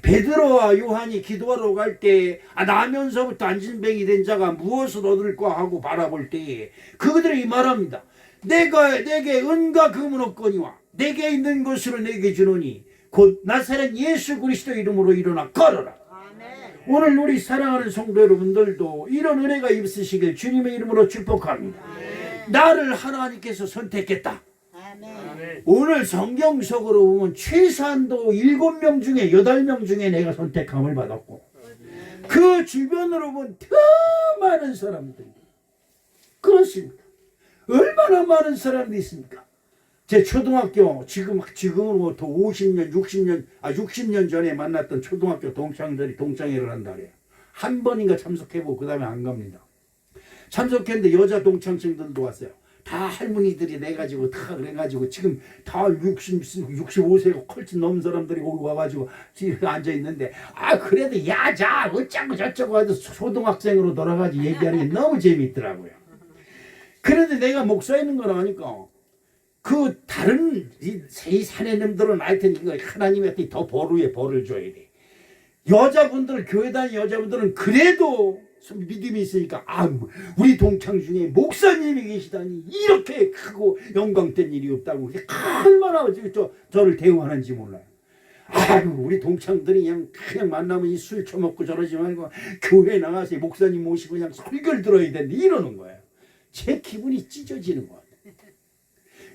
베드로와 요한이 기도하러 갈 때 나면서부터 안진뱅이 된 자가 무엇을 얻을까 하고 바라볼 때에 그들이 말합니다. 내게 은과 금은 없거니와 내게 있는 것으로 내게 주노니 곧 나사렛 예수 그리스도 이름으로 일어나 걸어라. 오늘 우리 사랑하는 성도 여러분들도 이런 은혜가 있으시길 주님의 이름으로 축복합니다. 나를 하나님께서 선택했다. 오늘 성경적으로 보면 최소한도 7명 중에 8명 중에 내가 선택함을 받았고 그 주변으로 보면 더 많은 사람들이 그렇습니다. 얼마나 많은 사람들이 있습니까? 제 초등학교 지금으로부터 60년 전에 만났던 초등학교 동창들이 동창회를 한다 그래요. 한 번인가 참석해보고 그 다음에 안 갑니다. 참석했는데 여자 동창생들도 왔어요. 다 할머니들이 내가지고 다 그래가지고 지금 다 65세가 컬친 넘은 사람들이 거기 와가지고 지금 앉아있는데 그래도 야자 어쩌고 저쩌고 하도 초등학생으로 돌아가지 얘기하는 게 너무 재미있더라고요. 그런데 내가 목사 있는 걸 아니까 그 다른 이 사내님들은 하여튼 이거 하나님한테 더 벌을 줘야 돼. 여자분들 교회 다니는 여자분들은 그래도 믿음이 있으니까 우리 동창 중에 목사님이 계시다니 이렇게 크고 영광된 일이 없다고 얼마나 저를 대우하는지 몰라요. 우리 동창들이 그냥 만나면 술 처먹고 저러지 말고 교회 나가서 목사님 모시고 그냥 설교를 들어야 되는데 이러는 거예요. 제 기분이 찢어지는 거예요.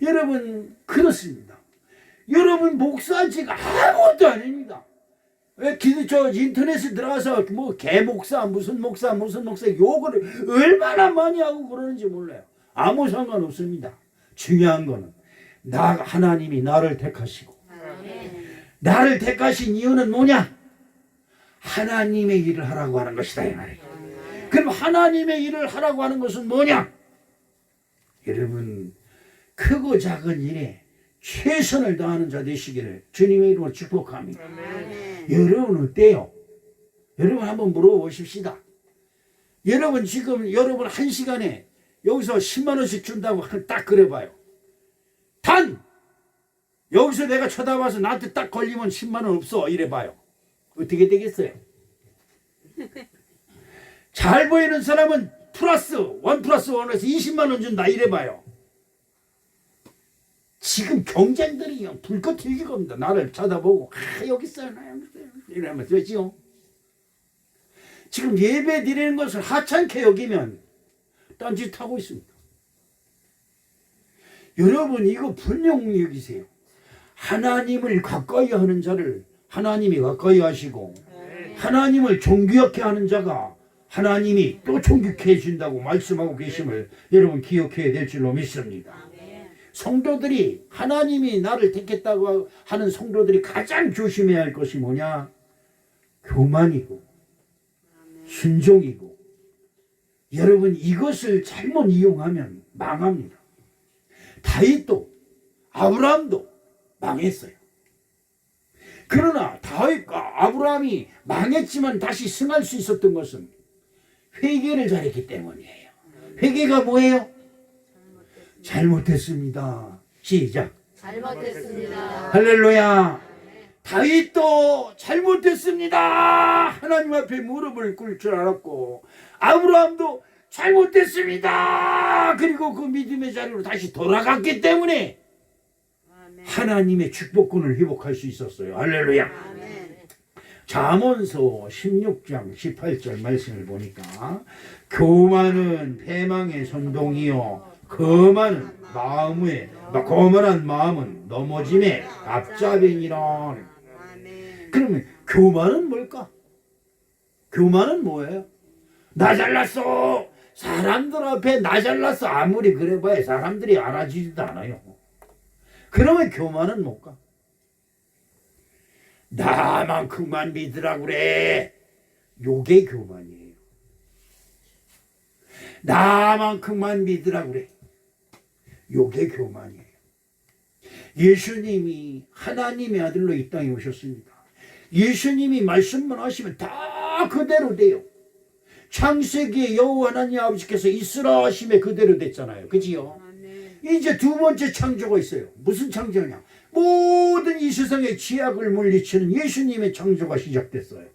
여러분 그렇습니다. 여러분 목사지가 아무것도 아닙니다. 왜 인터넷에 들어가서 뭐 개목사 무슨 목사 욕을 얼마나 많이 하고 그러는지 몰라요. 아무 상관없습니다. 중요한 거는 하나님이 나를 택하시고 나를 택하신 이유는 뭐냐? 하나님의 일을 하라고 하는 것이다 이 말이에요. 그럼 하나님의 일을 하라고 하는 것은 뭐냐? 여러분 크고 작은 일에 최선을 다하는 자 되시기를 주님의 이름으로 축복합니다. 여러분 어때요? 여러분 한번 물어보십시다. 여러분 지금 여러분 한 시간에 여기서 10만 원씩 준다고 딱 그래봐요. 단 여기서 내가 쳐다봐서 나한테 딱 걸리면 10만 원 없어 이래봐요. 어떻게 되겠어요? 잘 보이는 사람은 원 플러스 원에서 20만 원 준다 이래봐요. 지금 경쟁들이 그냥 불꽃 튀길 겁니다. 나를 쳐다보고 여기 있어요 이러면서 그렇지요. 지금 예배 드리는 것을 하찮게 여기면 딴짓하고 있습니다. 여러분 이거 분명히 여기세요. 하나님을 가까이 하는 자를 하나님이 가까이 하시고 하나님을 존귀하게 하는 자가 하나님이 또 존귀케 해준다고 말씀하고 계심을 여러분 기억해야 될 줄로 믿습니다. 성도들이 하나님이 나를 택했다고 하는 성도들이 가장 조심해야 할 것이 뭐냐? 교만이고 순종이고. 여러분 이것을 잘못 이용하면 망합니다. 다윗도 아브라함도 망했어요. 그러나 다윗과 아브라함이 망했지만 다시 승할 수 있었던 것은 회개를 잘했기 때문이에요. 회개가 뭐예요? 잘못했습니다. 시작. 잘못했습니다. 할렐루야. 다윗도 잘못했습니다. 하나님 앞에 무릎을 꿇을 줄 알았고 아브라함도 잘못했습니다. 그리고 그 믿음의 자리로 다시 돌아갔기 때문에 하나님의 축복권을 회복할 수 있었어요. 할렐루야. 잠언서 16장 18절 말씀을 보니까 교만은 패망의 선동이요 거만한 마음은 넘어짐의 앞잡이니라. 그러면 교만은 뭘까? 교만은 뭐예요? 나 잘났어. 사람들 앞에 나 잘났어. 아무리 그래봐야 사람들이 알아주지도 않아요. 그러면 교만은 뭘까? 나만큼만 믿으라고 그래. 요게 교만이에요. 나만큼만 믿으라고 그래. 요게 교만이에요. 예수님이 하나님의 아들로 이 땅에 오셨습니다. 예수님이 말씀만 하시면 다 그대로 돼요. 창세기에 여호와 하나님 아버지께서 있으라 하심에 그대로 됐잖아요. 그지요? 이제 두 번째 창조가 있어요. 무슨 창조냐? 모든 이 세상의 죄악을 물리치는 예수님의 창조가 시작됐어요.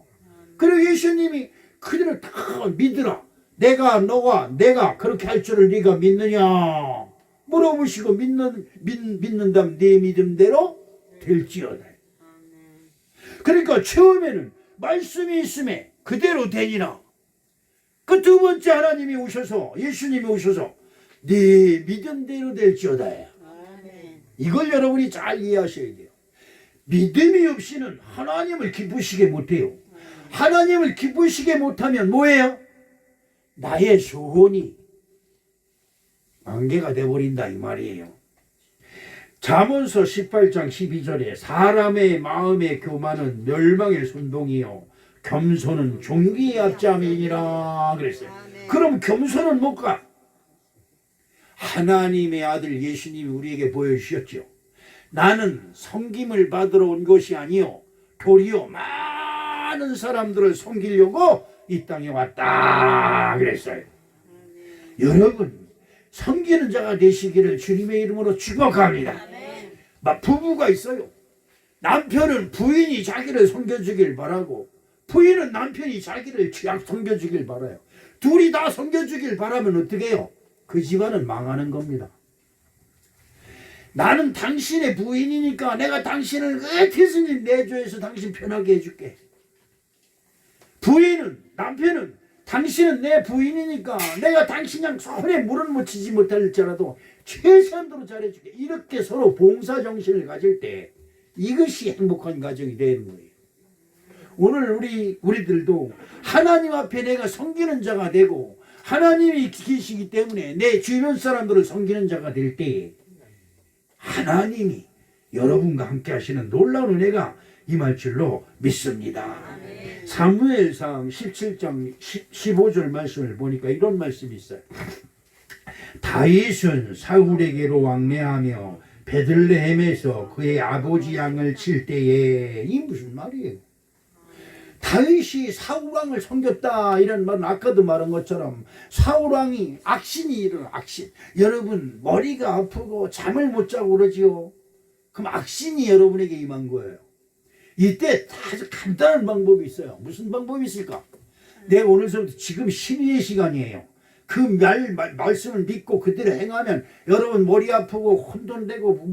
그리고 예수님이 그대로 다 믿으라. 너가 내가 그렇게 할 줄을 네가 믿느냐? 물어보시고 믿는다면 네 믿음대로 될지어다. 그러니까 처음에는 말씀이 있음에 그대로 되니라. 그 두 번째 하나님이 오셔서 예수님이 오셔서 네 믿음대로 될지어다. 이걸 여러분이 잘 이해하셔야 돼요. 믿음이 없이는 하나님을 기쁘시게 못해요. 하나님을 기쁘시게 못하면 뭐예요? 나의 소원이 만개가 돼버린다 이 말이에요. 잠언서 18장 12절에 사람의 마음의 교만은 멸망의 선동이요 겸손은 종기의 앞잠이니라 그랬어요. 그럼 겸손은 뭘까? 하나님의 아들 예수님이 우리에게 보여주셨죠. 나는 섬김을 받으러 온 것이 아니요 도리어 많은 사람들을 섬기려고 이 땅에 왔다 그랬어요. 여러분 섬기는 자가 되시기를 주님의 이름으로 축복합니다. 막 부부가 있어요. 남편은 부인이 자기를 섬겨주길 바라고 부인은 남편이 자기를 섬겨주길 바라요. 둘이 다 섬겨주길 바라면 어떻게 해요? 그 집안은 망하는 겁니다. 나는 당신의 부인이니까 내가 당신을 어떻게든 내조해서 당신 편하게 해줄게. 남편은 당신은 내 부인이니까 내가 당신이랑 손에 물은 묻히지 못할지라도 최선으로 잘해줄게. 이렇게 서로 봉사정신을 가질 때 이것이 행복한 가정이 되는 거예요. 오늘 우리들도 하나님 앞에 내가 섬기는 자가 되고 하나님이 계시기 때문에 내 주변 사람들을 섬기는 자가 될 때 하나님이 여러분과 함께 하시는 놀라운 은혜가 임할 줄로 믿습니다. 사무엘상 17장 15절 말씀을 보니까 이런 말씀이 있어요. 다윗은 사울에게로 왕래하며 베들레헴에서 그의 아버지 양을 칠 때에 이 무슨 말이에요? 다윗이 사울왕을 섬겼다 이런 말은 아까도 말한 것처럼 사울왕이 악신이 일어나. 악신. 여러분 머리가 아프고 잠을 못 자고 그러지요. 그럼 악신이 여러분에게 임한 거예요. 이때 아주 간단한 방법이 있어요. 무슨 방법이 있을까? 내가 오늘서부터 지금 신의의 시간이에요. 그 말씀을 믿고 그대로 행하면 여러분 머리 아프고 혼돈되고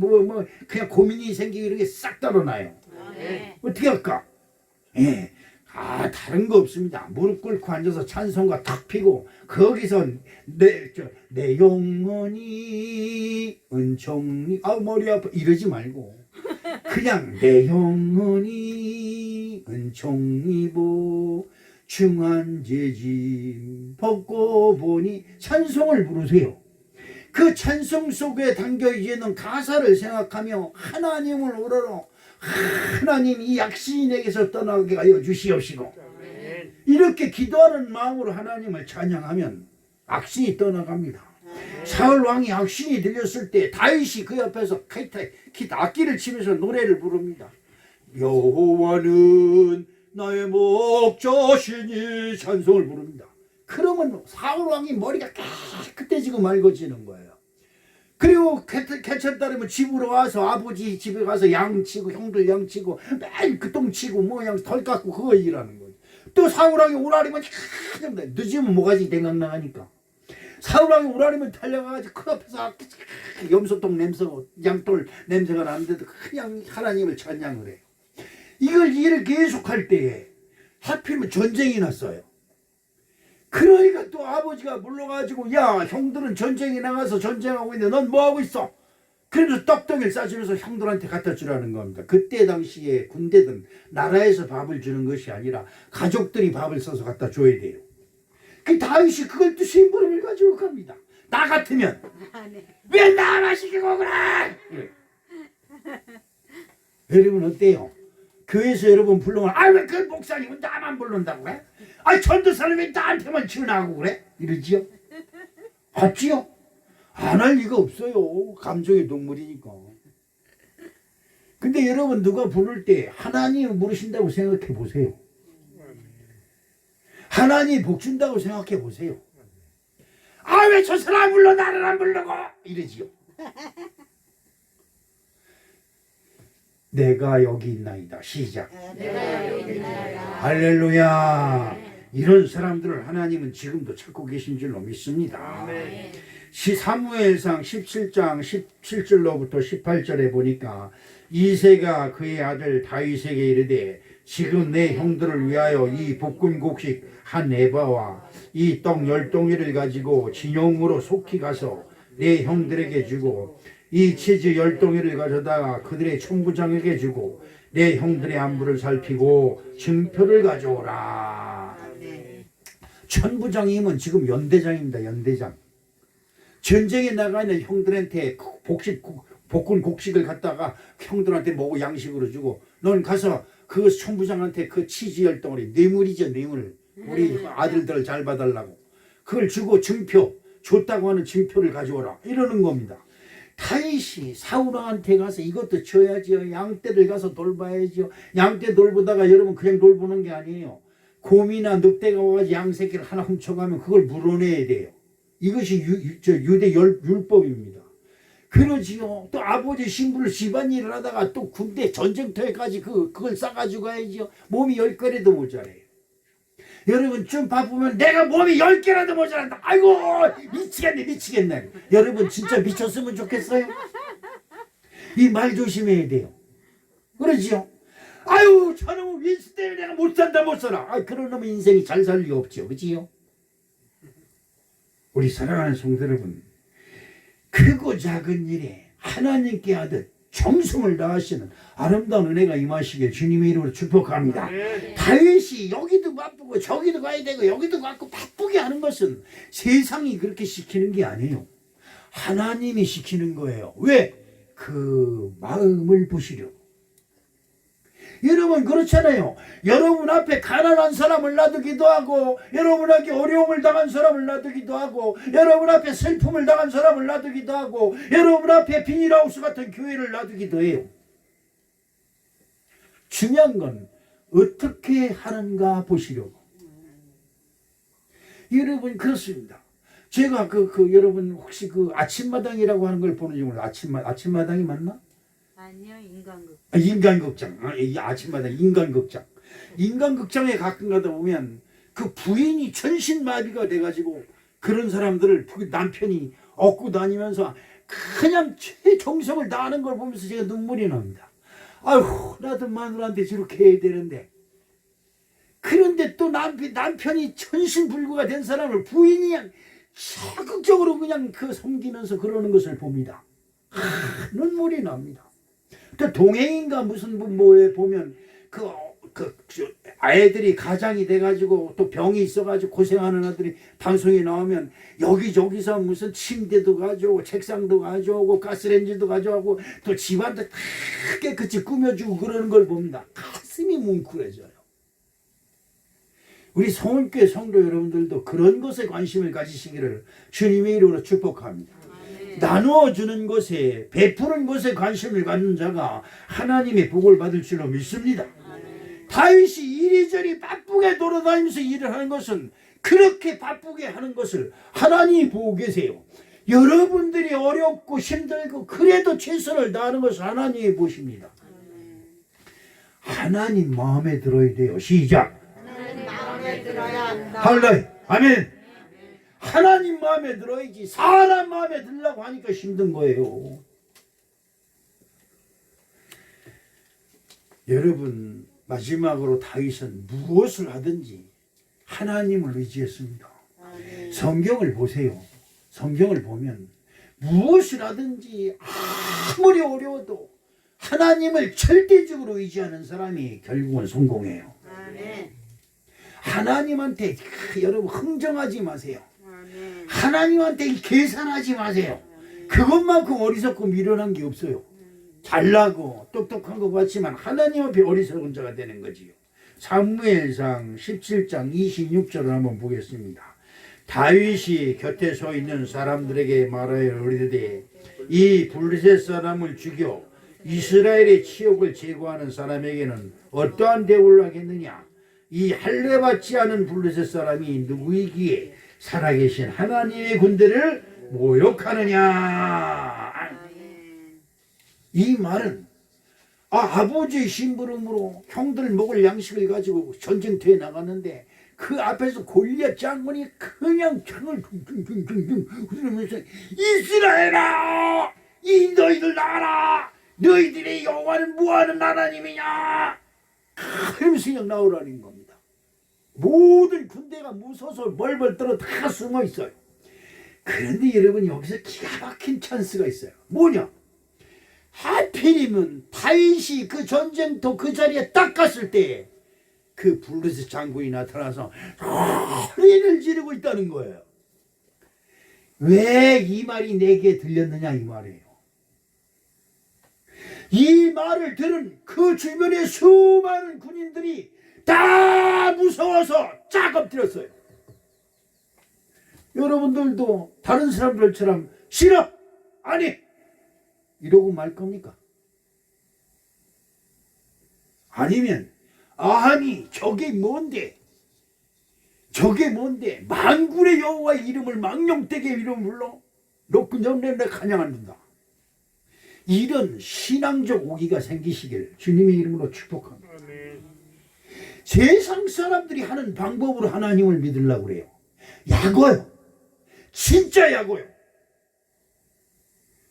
그냥 고민이 생기고 이런 게 싹 달아나요. 어떻게 할까? 예. 다른 거 없습니다. 무릎 꿇고 앉아서 찬송가 탁 피고 거기서 내 영혼이 은총이 머리 아파 이러지 말고 그냥 내 영혼이 은총이 중한 죄짐 벗고 보니 찬송을 부르세요. 그 찬송 속에 담겨 있는 가사를 생각하며 하나님을 우러러 하나님 이 약시인에게서 떠나게 하여 주시옵시고 이렇게 기도하는 마음으로 하나님을 찬양하면 악신이 떠나갑니다. 사울 왕이 악신이 들렸을 때 다윗이 그 옆에서 악기를 치면서 노래를 부릅니다. 여호와는 나의 목자시니 찬송을 부릅니다. 그러면 사울 왕이 머리가 깨끗해지고 맑아지는 거예요. 그리고 개천따르면 집으로 와서 아버지 집에 가서 양 치고 형들 양 치고 매일 그 똥 치고 뭐양 덜 깎고 그거 일하는 거예요. 또 사울왕이 오라리면 늦으면 뭐가지 생각나니까 사울왕이 오라리면 달려가가지고 그 앞에서 염소똥 냄새고 양돌 냄새가 나는데도 그냥 하나님을 찬양을 해요. 이걸 계속할 때에 하필이면 전쟁이 났어요. 그러니까 또 아버지가 불러가지고 야 형들은 전쟁에 나가서 전쟁하고 있는데 넌 뭐하고 있어? 그래서 떡덩이를 싸주면서 형들한테 갖다 주라는 겁니다. 그때 당시에 군대든 나라에서 밥을 주는 것이 아니라 가족들이 밥을 써서 갖다 줘야 돼요. 그 다윗이 그걸 또 심부름을 가지고 갑니다. 나 같으면 왜 나만 시키고 그래? 여러분 어때요? 교회에서 여러분 불러면 왜 그 목사님은 나만 부른다고 그래? 전도사는 왜 나한테만 전화하고 그래? 이러지요? 맞지요? 안 할 리가 없어요. 감정의 동물이니까. 근데 여러분 누가 부를 때 하나님 부르신다고 생각해 보세요. 하나님 복 준다고 생각해 보세요. 왜 저 사람 불러 나를 안 부르고 이러지요. 내가 여기 있나이다. 시작. 내가 여기 있나이다. 할렐루야. 이런 사람들을 하나님은 지금도 찾고 계신 줄로 믿습니다. 사무엘상 17장 17절로부터 18절에 보니까 이새가 그의 아들 다윗에게 이르되 지금 내 형들을 위하여 이 볶은 곡식 한 에바와 이 떡 10덩이를 가지고 진용으로 속히 가서 내 형들에게 주고 이 치즈 10덩이를 가져다가 그들의 총부장에게 주고 내 형들의 안부를 살피고 증표를 가져오라. 천부장이면 지금 연대장입니다. 연대장. 전쟁에 나가는 형들한테 볶은 곡식을 갖다가 형들한테 먹고 양식으로 주고 넌 가서 그 총부장한테 그 치즈 10덩어리 뇌물이죠. 뇌물. 우리 아들들을 잘 봐달라고 그걸 주고 증표 줬다고 하는 증표를 가져오라 이러는 겁니다. 다윗이 사울왕한테 가서 이것도 줘야지요. 양떼를 가서 돌봐야지요. 양떼 돌보다가 여러분 그냥 돌보는 게 아니에요. 곰이나 늑대가 와가지고 양새끼를 하나 훔쳐가면 그걸 물어내야 돼요. 이것이 유대 율법입니다. 그러지요. 또 아버지 신부를 집안일을 하다가 또 군대 전쟁터에까지 그걸 싸가지고 가야지요. 몸이 10개라도 모자라요. 여러분 좀 바쁘면 내가 몸이 10개라도 모자란다. 아이고 미치겠네. 여러분 진짜 미쳤으면 좋겠어요. 이 말 조심해야 돼요. 그러지요. 저놈은 윈스 때문에 내가 못 살아. 그런 놈의 인생이 잘 살 리가 없죠. 그지요? 우리 사랑하는 성도 여러분, 크고 작은 일에 하나님께 하듯 정성을 다하시는 아름다운 은혜가 임하시길 주님의 이름으로 축복합니다. 다윗이 여기도 바쁘고 저기도 가야 되고 여기도 가고 바쁘게 하는 것은 세상이 그렇게 시키는 게 아니에요. 하나님이 시키는 거예요. 왜? 그 마음을 보시려고. 여러분 그렇잖아요. 여러분 앞에 가난한 사람을 놔두기도 하고 여러분에게 어려움을 당한 사람을 놔두기도 하고 여러분 앞에 슬픔을 당한 사람을 놔두기도 하고 여러분 앞에 비닐하우스 같은 교회를 놔두기도 해요. 중요한 건 어떻게 하는가 보시려고. 여러분 그렇습니다. 제가 여러분 혹시 아침마당이라고 하는 걸 보는지 몰라요. 아침마당이 맞나? 아니요, 인간극. 인간극장. 아침마다 인간극장. 인간극장에 가끔 가다 보면 그 부인이 천신마비가 돼가지고 그런 사람들을 남편이 업고 다니면서 그냥 최정성을 다하는 걸 보면서 제가 눈물이 납니다. 나도 마누라한테 저렇게 해야 되는데. 그런데 또 남편이 천신불구가 된 사람을 부인이 적극적으로 그냥 그 섬기면서 그러는 것을 봅니다. 눈물이 납니다. 또 동행인가 무슨 뭐에 보면 아이들이 가장이 돼가지고 또 병이 있어가지고 고생하는 아들이 방송에 나오면 여기저기서 무슨 침대도 가져오고 책상도 가져오고 가스레인지도 가져오고 또 집안도 다 깨끗이 꾸며주고 그러는 걸 봅니다. 가슴이 뭉클해져요. 우리 성울교회 성도 여러분들도 그런 것에 관심을 가지시기를 주님의 이름으로 축복합니다. 나누어주는 것에 베푸는 것에 관심을 갖는 자가 하나님의 복을 받을 줄로 믿습니다. 다윗이 이리저리 바쁘게 돌아다니면서 일을 하는 것은 그렇게 바쁘게 하는 것을 하나님이 보고 계세요. 여러분들이 어렵고 힘들고 그래도 최선을 다하는 것을 하나님이 보십니다. 하나님 마음에 들어야 돼요. 시작. 하나님 마음에 들어야 한다. 할렐루야. 아멘. 하나님 마음에 들어야지 사람 마음에 들려고 하니까 힘든 거예요. 여러분, 마지막으로 다윗은 무엇을 하든지 하나님을 의지했습니다. 성경을 보세요. 성경을 보면 무엇을 하든지 아무리 어려워도 하나님을 절대적으로 의지하는 사람이 결국은 성공해요. 하나님한테 여러분 흥정하지 마세요. 하나님한테 계산하지 마세요. 그것만큼 어리석고 미련한 게 없어요. 잘나고 똑똑한 것 같지만 하나님 앞에 어리석은 자가 되는 거지요. 사무엘상 17장 26절을 한번 보겠습니다. 다윗이 곁에 서 있는 사람들에게 말하여 이르되 이 블레셋 사람을 죽여 이스라엘의 치욕을 제거하는 사람에게는 어떠한 대우를 하겠느냐. 이 할례 받지 않은 블레셋 사람이 누구이기에 살아계신 하나님의 군대를 모욕하느냐. 이 말은 아버지의 심부름으로 형들 먹을 양식을 가지고 전쟁터에 나갔는데 그 앞에서 골리앗 장군이 그냥 창을 둥둥둥둥 흐르면서 이스라엘아, 이 너희들 나가라, 너희들의 여호와는 뭐하는 하나님이냐 그러면서 그냥 나오라는 겁니다. 모든 군대가 무서워서 벌벌 떨어 다 숨어 있어요. 그런데 여러분, 여기서 기가 막힌 찬스가 있어요. 뭐냐? 하필이면 다윗이 그 전쟁터 그 자리에 딱 갔을 때 그 블레셋 장군이 나타나서 소리를 지르고 있다는 거예요. 왜 이 말이 내게 들렸느냐 이 말이에요. 이 말을 들은 그 주변의 수많은 군인들이 다 무서워서 쫙 엎드렸어요. 여러분들도 다른 사람들처럼 싫어, 아니 이러고 말 겁니까? 아니면 아니 저게 뭔데 만군의 여호와의 이름을 망령되게 이름 불러 놓고 내가 찬양한다. 이런 신앙적 오기가 생기시길 주님의 이름으로 축복합니다. 세상 사람들이 하는 방법으로 하나님을 믿으려고 그래요. 약어요. 진짜 약어요.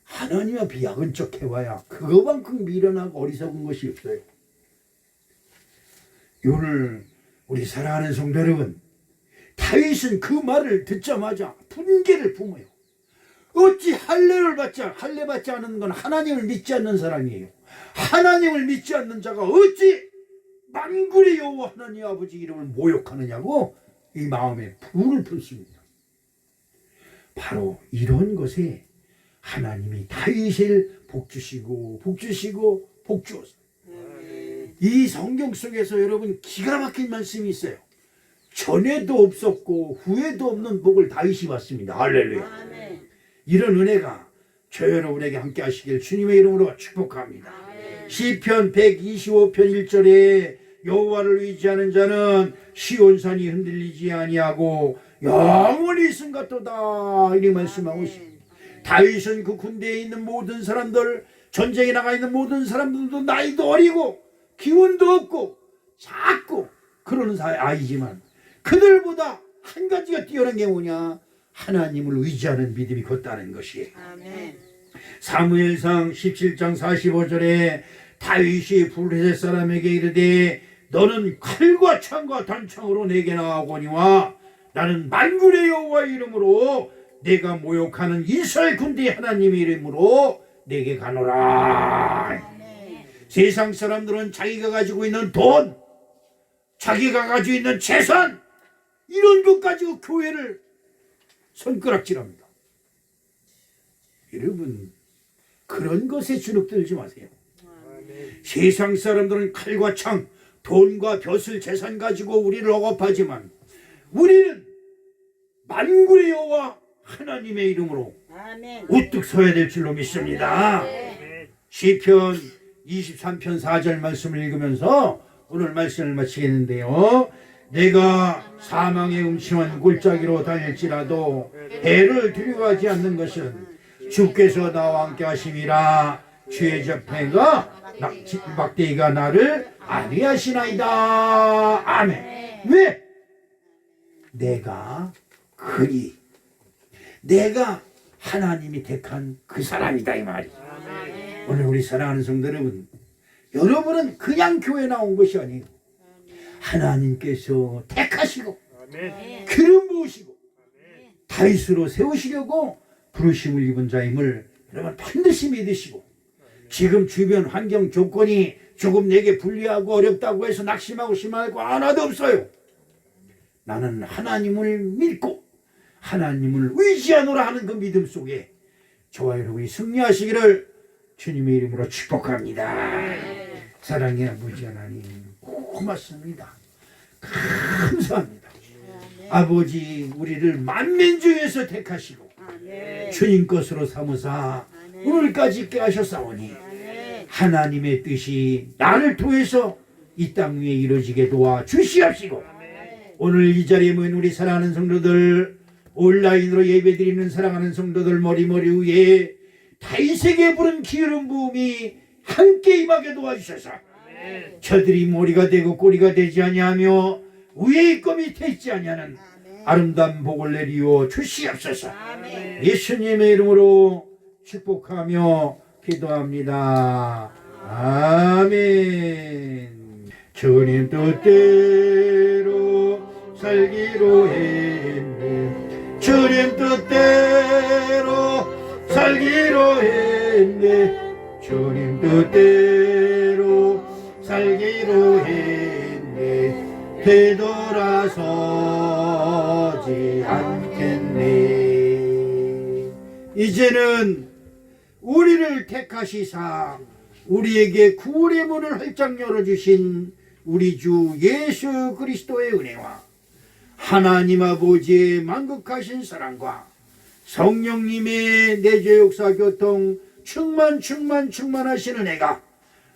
하나님 앞에 약은 척 해봐야 그거만큼 미련하고 어리석은 것이 없어요. 오늘 우리 사랑하는 성도 여러분, 다윗은 그 말을 듣자마자 분개를 품어요. 어찌 할례 받지 않은 건 하나님을 믿지 않는 사람이에요. 하나님을 믿지 않는 자가 어찌 만군의 여호와 하나님 아버지 이름을 모욕하느냐고 이 마음에 불을 품습니다. 바로 이런 것에 하나님이 다윗을 복주시고 복주었어요. 이 성경 속에서 여러분 기가 막힌 말씀이 있어요. 전에도 없었고 후에도 없는 복을 다윗이 받습니다. 할렐루야. 이런 은혜가 저 여러분에게 함께 하시길 주님의 이름으로 축복합니다. 시편 125편 1절에 여호와를 의지하는 자는 시온산이 흔들리지 아니하고 영원히 있음 같도다 이렇게 말씀하고 있습니다. 다윗은 그 군대에 있는 모든 사람들, 전쟁에 나가 있는 모든 사람들도 나이도 어리고 기운도 없고 작고 그러는 아이지만 그들보다 한 가지가 뛰어난 게 뭐냐? 하나님을 의지하는 믿음이 컸다는 것이에요. 사무엘상 17장 45절에 다윗이 블레셋 사람에게 이르되 너는 칼과 창과 단창으로 내게 나아오거니와 나는 만군의 여호와의 이름으로 내가 모욕하는 이스라엘 군대 하나님의 이름으로 내게 가노라. 세상 사람들은 자기가 가지고 있는 돈, 자기가 가지고 있는 재산, 이런 것 가지고 교회를 손가락질합니다. 여러분, 그런 것에 주눅들지 마세요. 세상 사람들은 칼과 창, 돈과 벼슬, 재산 가지고 우리를 억압하지만 우리는 만군의 여호와 하나님의 이름으로 우뚝 서야 될 줄로 믿습니다. 시편 23편 4절 말씀을 읽으면서 오늘 말씀을 마치겠는데요. 내가 사망의 음침한 골짜기로 다닐지라도 해를 두려워하지 않는 것은 주께서 나와 함께 하심이라. 주의 접해가 막대기가 나를 안위하시나이다. 아멘. 왜? 내가 하나님이 택한 그 사람이다 이 말이죠. 오늘 우리 사랑하는 성도 여러분, 여러분은 그냥 교회 나온 것이 아니에요. 하나님께서 택하시고 기름 부으시고 다윗으로 세우시려고 부르심을 입은 자임을 여러분 반드시 믿으시고, 지금 주변 환경 조건이 조금 내게 불리하고 어렵다고 해서 낙심하고 심할 거 하나도 없어요. 나는 하나님을 믿고 하나님을 의지하노라 하는 그 믿음 속에 저와 여러분이 승리하시기를 주님의 이름으로 축복합니다. 사랑의 아버지 하나님, 고맙습니다. 감사합니다. 아버지, 우리를 만민 중에서 택하시고 주님 것으로 삼으사 오늘까지 있게 하셨사오니 하나님의 뜻이 나를 통해서 이 땅 위에 이루어지게 도와 주시옵시고, 오늘 이 자리에 모인 우리 사랑하는 성도들, 온라인으로 예배드리는 사랑하는 성도들 머리 위에 다윗에게 부른 기름 부음이 함께 임하게 도와주셔서 저들이 머리가 되고 꼬리가 되지 아니하며 위에 있고 밑에 있지 아니하는 아름다운 복을 내리워 주시옵소서. 예수님의 이름으로 축복하며 기도합니다. 아멘. 주님 뜻대로 살기로 했네. 주님 뜻대로 살기로 했네. 주님 뜻대로 살기로 했네. 되돌아서지 않겠네. 이제는 우리를 택하시사 우리에게 구원의 문을 활짝 열어주신 우리 주 예수 그리스도의 은혜와 하나님 아버지의 만극하신 사랑과 성령님의 내재 역사 교통 충만하시는 애가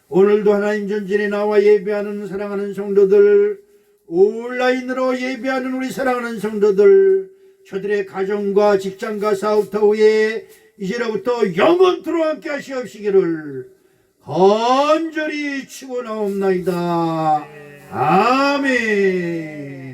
오늘도 하나님 전전에 나와 예배하는 사랑하는 성도들, 온라인으로 예배하는 우리 사랑하는 성도들, 저들의 가정과 직장과 사업터 위에 이제로부터 영원토록 함께 하시옵시기를 간절히 축원하옵나이다. 아멘.